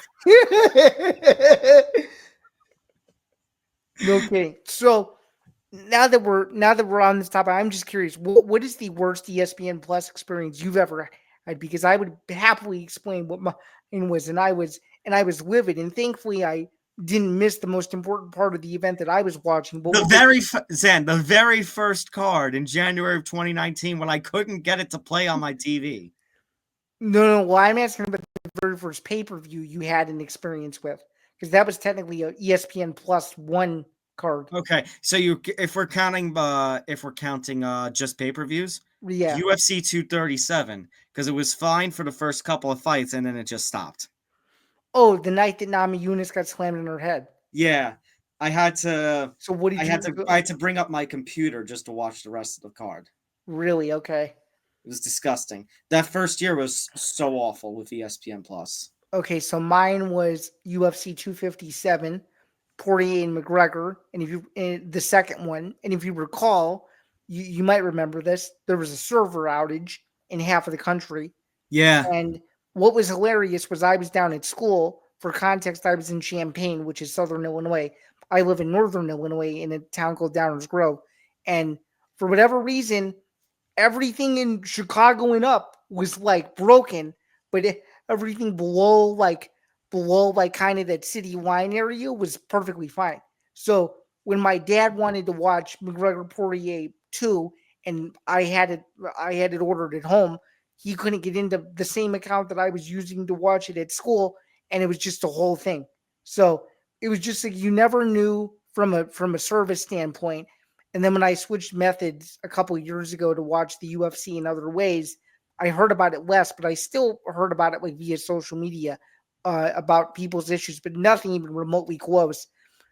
No kidding. So now that we're on this topic, I'm just curious. What is the worst ESPN Plus experience you've ever had? Because I would happily explain what mine was, and I was livid, and thankfully I didn't miss the most important part of the event that I was watching. But The very first card in January of 2019 when I couldn't get it to play on my TV. no, well, I'm asking about the very first pay per view you had an experience with, because that was technically a ESPN Plus one card. Okay, so if we're counting just pay-per-views, Yeah. UFC 237, because it was fine for the first couple of fights and then it just stopped. Oh, the night that Nami Yunus got slammed in her head. Yeah, I had to So what did you I had to bring up my computer just to watch the rest of the card. really? Okay. It was disgusting. That first year was so awful with ESPN Plus. Okay, so mine was UFC 257, Poirier and McGregor, and the second one, and if you recall, you might remember this. There was a server outage in half of the country, Yeah. and what was hilarious was I was down at school. For context, I was in Champaign, which is southern Illinois. I live in northern Illinois in a town called Downers Grove, and for whatever reason, everything in Chicago and up was like broken, but everything below kind of that city line area was perfectly fine. So when my dad wanted to watch McGregor Poirier 2 and I had it ordered at home, he couldn't get into the same account that I was using to watch it at school, and it was just a whole thing. So it was just like you never knew from a service standpoint. And then when I switched methods a couple of years ago to watch the UFC in other ways, I heard about it less, but I still heard about it like via social media about people's issues, but nothing even remotely close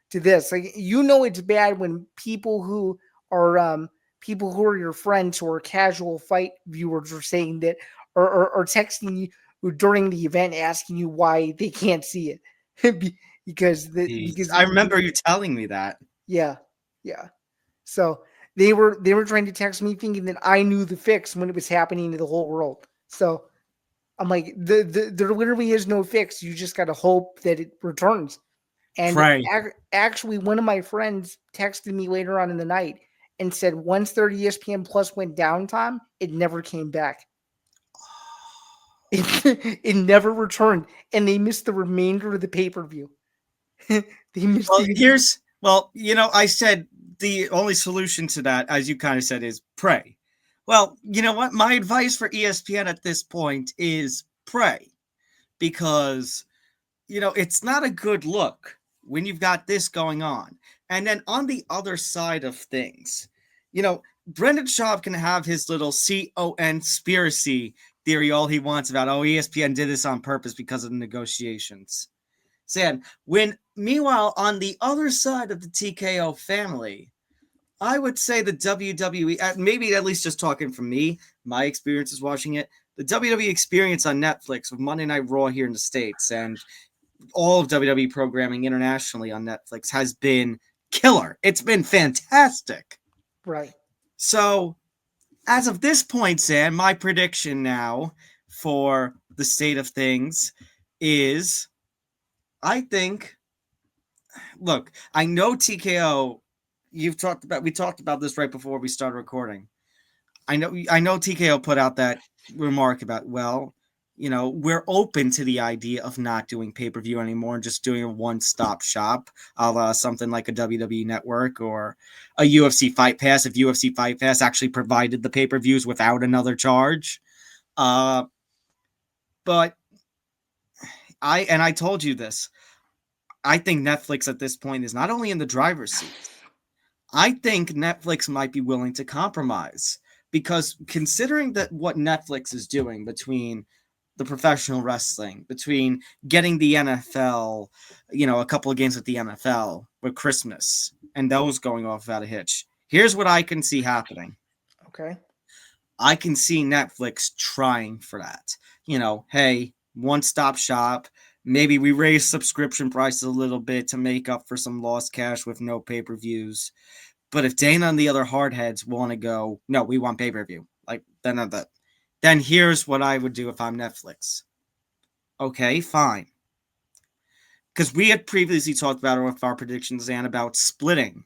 to this. Like it's bad when people who are your friends who are casual fight viewers are saying that or texting you during the event asking you why they can't see it Jeez. because I remember you telling me that. yeah, yeah. So they were trying to text me thinking that I knew the fix when it was happening to the whole world. So I'm like, there literally is no fix. You just got to hope that it returns. And Pray. actually, one of my friends texted me later on in the night and said once 30 ESPN Plus went down, Tom, it never came back. It never returned, and they missed the remainder of the pay per view. They missed I said the only solution to that, as you kind of said, is pray. Well, you know what? My advice for ESPN at this point is pray, because it's not a good look when you've got this going on. And then on the other side of things, Brendan Schaub can have his little conspiracy theory all he wants about, ESPN did this on purpose because of the negotiations. Sam, meanwhile, on the other side of the TKO family, I would say the WWE, maybe at least just talking from me, my experiences watching it, the WWE experience on Netflix with Monday Night Raw here in the States and all of WWE programming internationally on Netflix has been killer. It's been fantastic. right. So, as of this point, Sam, my prediction now for the state of things is, I think, look, I know TKO, we talked about this right before we started recording. I know TKO put out that remark about, we're open to the idea of not doing pay-per-view anymore and just doing a one-stop shop, a la something like a WWE Network or a UFC Fight Pass, if UFC Fight Pass actually provided the pay-per-views without another charge. But I told you this, I think Netflix at this point is not only in the driver's seat, I think Netflix might be willing to compromise, because considering that what Netflix is doing between the professional wrestling, between getting the NFL, a couple of games with the NFL with Christmas and those going off without a hitch. Here's what I can see happening. Okay. I can see Netflix trying for that. Hey, one-stop shop. Maybe we raise subscription prices a little bit to make up for some lost cash with no pay-per-views. But if Dana and the other hardheads want to go, no, we want pay-per-view, then here's what I would do if I'm Netflix. Okay, fine. Because we had previously talked about it with our predictions and about splitting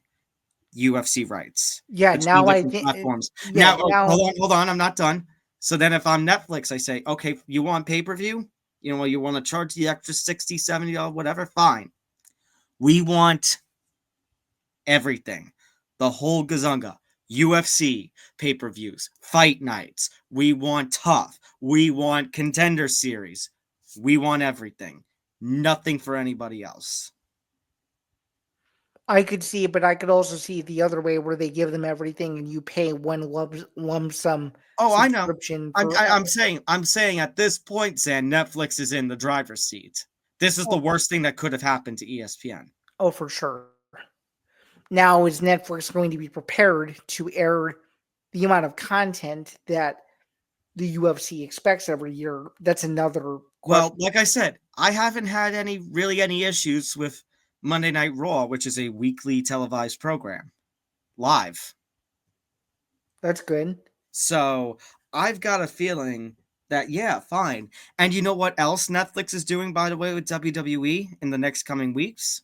UFC rights Yeah. between Now I different think. platforms. Yeah. Now, hold on, I'm not done. So then if I'm Netflix, I say, okay, you want pay-per-view? You want to charge the extra $60, $70, whatever? Fine. We want everything. The whole gazunga. UFC pay-per-views, fight nights. We want tough. We want contender series. We want everything. Nothing for anybody else. I could see it, but I could also see it the other way where they give them everything and you pay one lump sum Oh, I know. subscription for. I'm saying at this point, Zan, Netflix is in the driver's seat. This is the worst thing that could have happened to ESPN. Oh, for sure. Now, is Netflix going to be prepared to air the amount of content that the UFC expects every year? That's another question. Well, like I said, I haven't had any issues with Monday Night Raw, which is a weekly televised program, live. That's good. So I've got a feeling that, yeah, fine. And you know what else Netflix is doing, by the way, with WWE in the next coming weeks?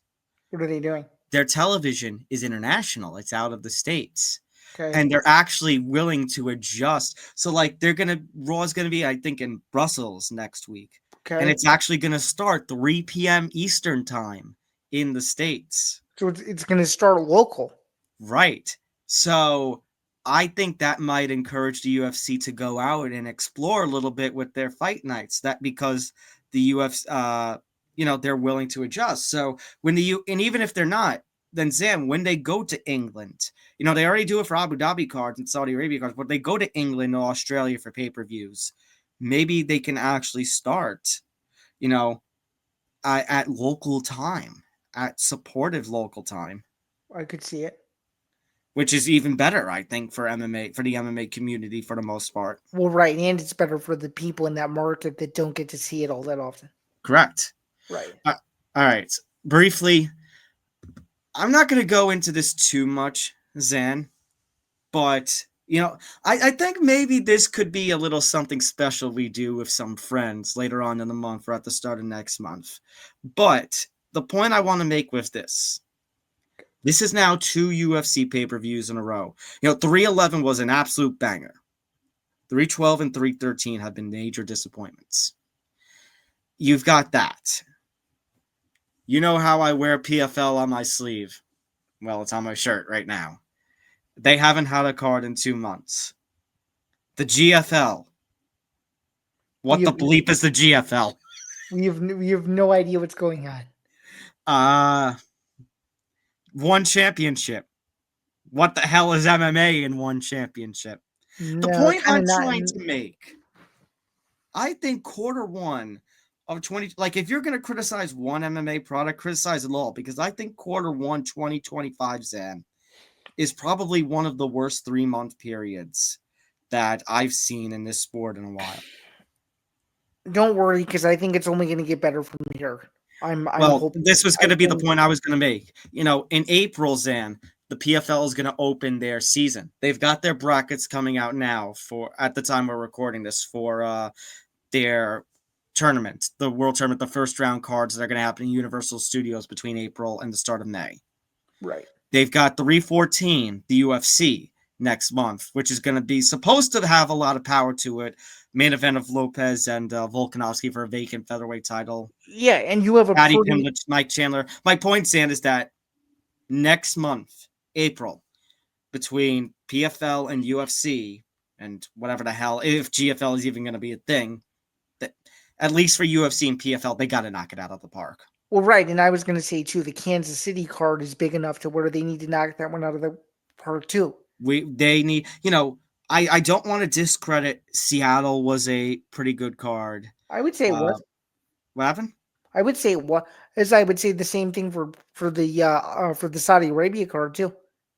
What are they doing? Their television is international. It's out of the States. Okay. And they're actually willing to adjust. So, Raw's going to be, I think, in Brussels next week. Okay. And it's actually going to start 3 p.m. Eastern time in the States. So it's going to start local. Right. So I think that might encourage the UFC to go out and explore a little bit with their fight nights. That because the UFC, they're willing to adjust. So and even if they're not, then Zam, when they go to England, they already do it for Abu Dhabi cards and Saudi Arabia cards, but they go to England or Australia for pay-per-views. Maybe they can actually start, at local time, at supportive local time, I could see it. which is even better, I think, for MMA, for the MMA community for the most part. Well, right, and it's better for the people in that market that don't get to see it all that often. Correct. Right. All right. Briefly, I'm not going to go into this too much, Zan, but I think maybe this could be a little something special we do with some friends later on in the month or at the start of next month. But the point I want to make with this is now 2 UFC pay-per-views in a row. 311 was an absolute banger. 312 and 313 have been major disappointments. You've got that. You know how I wear PFL on my sleeve. Well, it's on my shirt right now. They haven't had a card in 2 months. The GFL. What the bleep is the GFL? We have no idea what's going on. One championship. What the hell is MMA in one championship? No, the point I'm trying to make, I think Q1 of 20, like if you're going to criticize one MMA product, criticize it all, because I think Q1 2025, Zan, is probably one of the worst 3-month periods that I've seen in this sport in a while. Don't worry, because I think it's only going to get better from here. I'm hoping this was going to be the point I was going to make. In April, Zan, the PFL is going to open their season. They've got their brackets coming out now at the time we're recording this, for their tournament, the World Tournament, the first round cards that are going to happen in Universal Studios between April and the start of May. Right. They've got 314, the UFC, next month, which is going to be supposed to have a lot of power to it. Main event of Lopez and Volkanovski for a vacant featherweight title. Yeah, and you have a Patty Pimblett, Mike Chandler. My point, Sam, is that next month, April, between PFL and UFC, and whatever the hell, if GFL is even going to be a thing, that at least for UFC and PFL, they got to knock it out of the park. Well, right, and I was going to say, too, the Kansas City card is big enough to where they need to knock that one out of the park, too. They need, I don't want to discredit Seattle was a pretty good card. I would say it was. What happened? I would say it was. As I would say the same thing for the Saudi Arabia card too.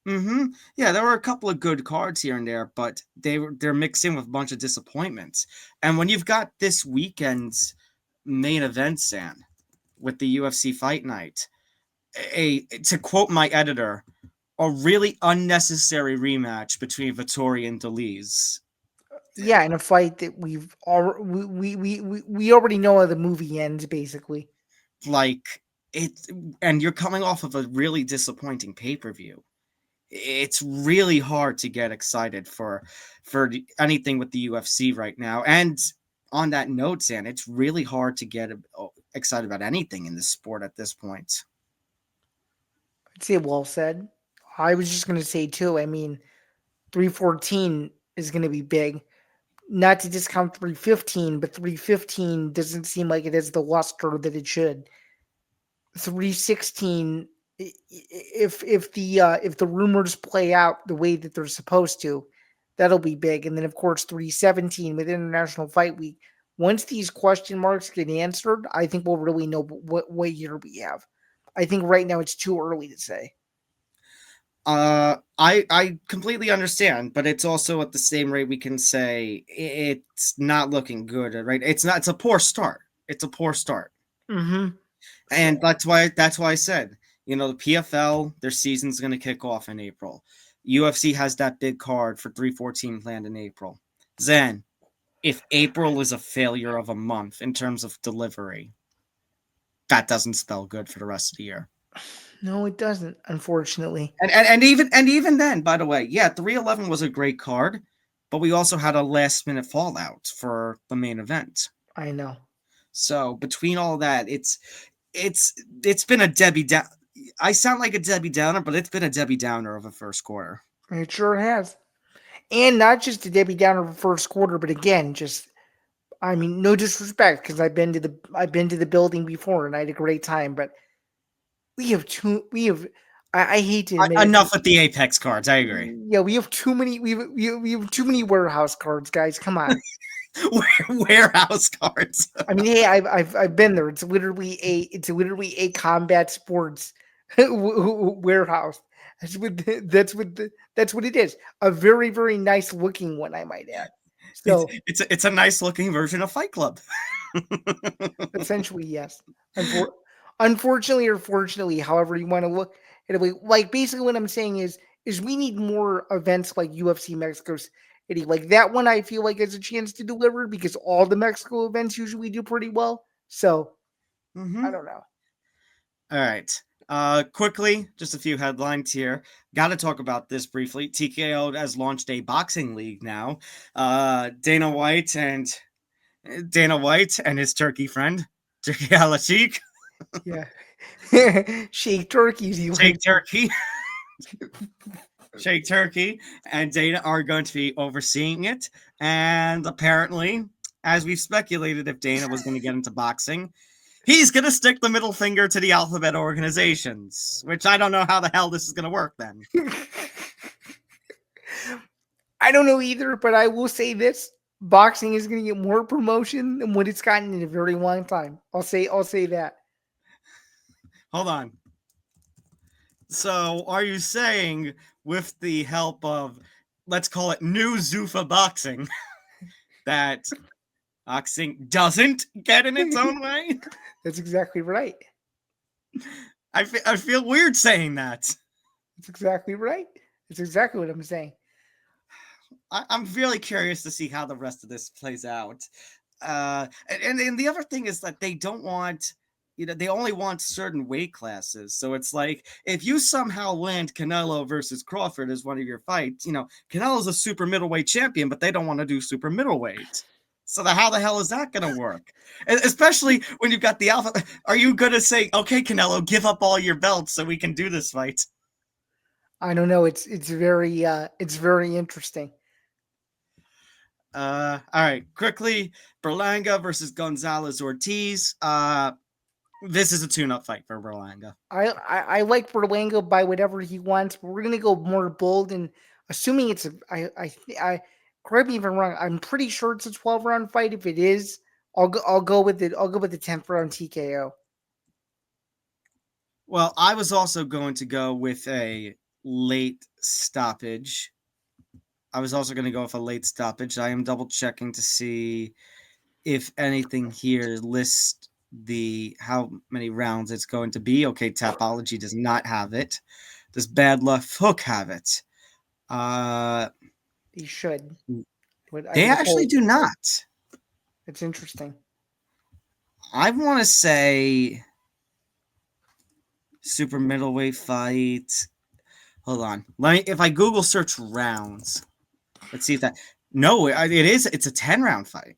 Mm-hmm. Yeah, there were a couple of good cards here and there, but they're mixed in with a bunch of disappointments. And when you've got this weekend's main event, Sam, with the UFC Fight Night, to quote my editor, a really unnecessary rematch between Vettori and Deliz. Yeah, in a fight that we already know how the movie ends, basically. Like and you're coming off of a really disappointing pay-per-view. It's really hard to get excited for anything with the UFC right now. And on that note, Sam, it's really hard to get excited about anything in this sport at this point. I'd say well said. I was just going to say, too, 314 is going to be big. Not to discount 315, but 315 doesn't seem like it has the luster that it should. 316, if the rumors play out the way that they're supposed to, that'll be big. And then, of course, 317 with International Fight Week. Once these question marks get answered, I think we'll really know what year we have. I think right now it's too early to say. I completely understand, but it's also at the same rate we can say it's not looking good, right? It's a poor start. It's a poor start. Mm-hmm. And that's why I said, the PFL, their season's going to kick off in April. UFC has that big card for 314 planned in April. Then, if April is a failure of a month in terms of delivery, that doesn't spell good for the rest of the year. No, it doesn't, unfortunately. And even then, by the way, yeah, 311 was a great card, but we also had a last minute fallout for the main event. I know. So between all that, it's been a Debbie Down. I sound like a Debbie Downer, but it's been a Debbie Downer of a first quarter. It sure has. And not just a Debbie Downer of a first quarter, but again, just I mean, no disrespect, because I've been to the building before and I had a great time, but we have too we have I hate to admit it. Enough with the Apex cards. I agree. Yeah, we have too many. We have too many warehouse cards, guys. Come on. Warehouse cards. I mean, hey, I've been there. It's literally a combat sports warehouse. That's what it is. A very very nice looking one, I might add. So It's a nice looking version of Fight Club. essentially, yes. Unfor- Unfortunately or fortunately, however you want to look at it, like basically what I'm saying is we need more events like UFC Mexico City. Like that one, I feel like has a chance to deliver because all the Mexico events usually do pretty well. So I Mm-hmm. don't know. All right. Quickly, just a few headlines here. Got to talk about this briefly. TKO has launched a boxing league now. Dana White and his turkey friend, Turkey Alashik, Yeah, shake turkeys. You Shake like? Turkey, Shake Turkey, and Dana are going to be overseeing it. And apparently, as we've speculated, if Dana was going to get into boxing, he's going to stick the middle finger to the alphabet organizations, which I don't know how the hell this is going to work then. I don't know either, but I will say this: boxing is going to get more promotion than what it's gotten in a very long time. I'll say that. Hold on. So, are you saying, with the help of, let's call it new Zuffa boxing, that boxing doesn't get in its own way? That's exactly right. I feel weird saying that. That's exactly right. That's exactly what I'm saying. I'm really curious to see how the rest of this plays out. And the other thing is that they don't want, they only want certain weight classes. So it's like, if you somehow land Canelo versus Crawford as one of your fights, Canelo's a super middleweight champion, but they don't want to do super middleweight. So how the hell is that going to work? Especially when you've got the alpha. Are you going to say, okay, Canelo, give up all your belts so we can do this fight? I don't know. It's very interesting. All right, quickly, Berlanga versus Gonzalez Ortiz. This is a tune-up fight for Berlanga. I like Berlanga by whatever he wants, but we're gonna go more bold and assuming it's a I correct me if I'm wrong. I'm pretty sure it's a 12 round fight. If it is, I'll go with it. I'll go with the 10th round TKO. Well, I was also going to go with a late stoppage. I was also going to go with a late stoppage. I am double checking to see if anything here lists the how many rounds it's going to be. Okay, Tapology does not have it. Does Bad Luck Hook have it? He should. I They would actually hope. do not. It's interesting. I want to say super middleweight fight. Hold on. If I Google search rounds, let's see if that. No, it is. It's a 10 round fight.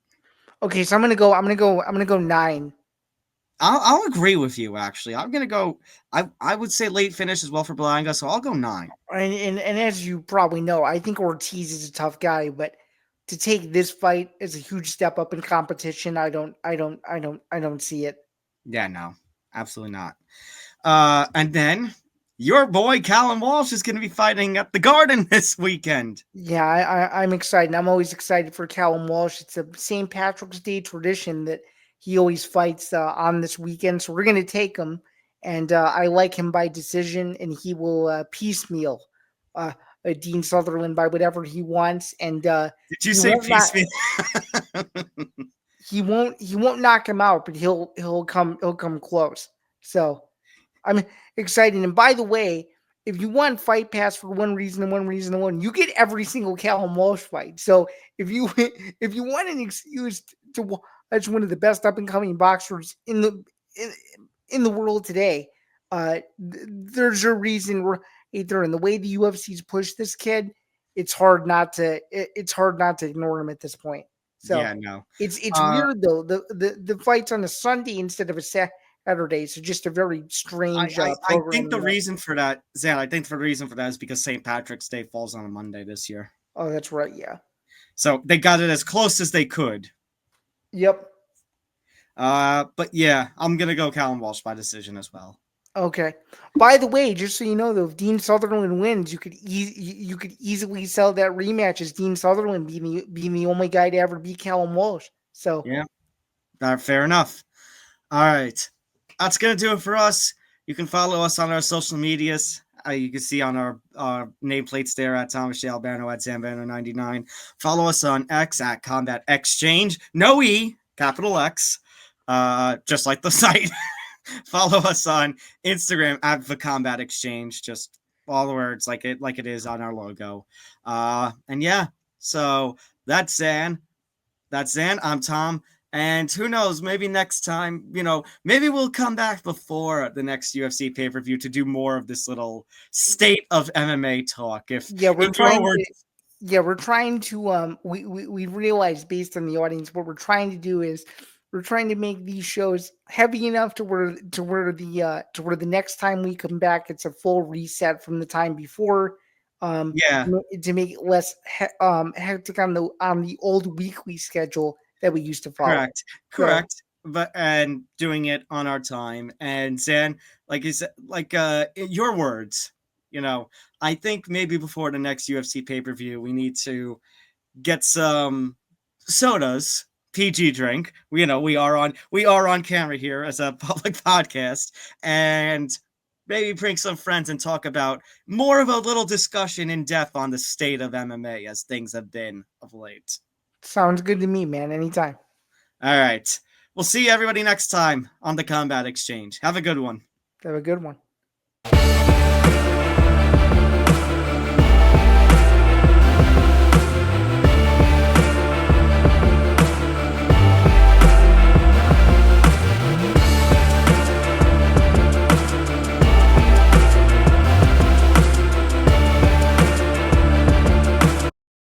Okay, so I'm gonna go 9. I'll agree with you. Actually, I'm gonna go. I would say late finish as well for Blanga, so I'll go 9. And as you probably know, I think Ortiz is a tough guy, but to take this fight as a huge step up in competition, I don't see it. Yeah, no, absolutely not. And then your boy Callum Walsh is going to be fighting at the Garden this weekend. Yeah, I'm excited. I'm always excited for Callum Walsh. It's a St. Patrick's Day tradition that he always fights on this weekend. So we're going to take him. And I like him by decision, and he will piecemeal uh, Dean Sutherland by whatever he wants. And Did you he say won't not piecemeal? he won't knock him out, but he'll come close. So I'm excited. And by the way, if you want Fight Pass for one reason and one reason alone, you get every single Callum Walsh fight. So if you if you want an excuse to watch one of the best up and coming boxers in the world today, there's a reason right there. And the way the UFC's pushed this kid, it's hard not to ignore him at this point. So Yeah, no. it's weird though. The fight's on a Sunday instead of a Saturday, so just a very strange I think programming. the reason for that, Zan, I think the reason for that is because St. Patrick's Day falls on a Monday this year. Oh, that's right. Yeah. So they got it as close as they could. Yep. But yeah, I'm gonna go Callum Walsh by decision as well. Okay. By the way, just so you know, though, if Dean Sutherland wins, you could easily sell that rematch as Dean Sutherland being the only guy to ever beat Callum Walsh. So Yeah, fair enough. All right, that's gonna do it for us. You can follow us on our social medias. You can see on our nameplates there at Thomas J. Albano at Zain Bando 99. Follow us on X at Combat Exchange. No E, capital X, just like the site. Follow us on Instagram at the Combat Exchange. Just all the words like it is on our logo. And yeah, so that's Zain. That's Zain. I'm Tom. And who knows, maybe next time, maybe we'll come back before the next UFC pay-per-view to do more of this little state of MMA talk. yeah, In your words, we're trying to we realize based on the audience what we're trying to do is we're trying to make these shows heavy enough to where the next time we come back it's a full reset from the time before, yeah, to make it less hectic on the old weekly schedule that we used to follow. correct, So correct. But and doing it on our time. And Zain, like you said, like in your words, I think maybe before the next UFC pay-per-view, we need to get some sodas, PG drink. We are on camera here as a public podcast, and maybe bring some friends and talk about more of a little discussion in depth on the state of MMA as things have been of late. sounds good to me, man. Anytime. All right. We'll see everybody next time on the Combat Exchange. Have a good one. Have a good one.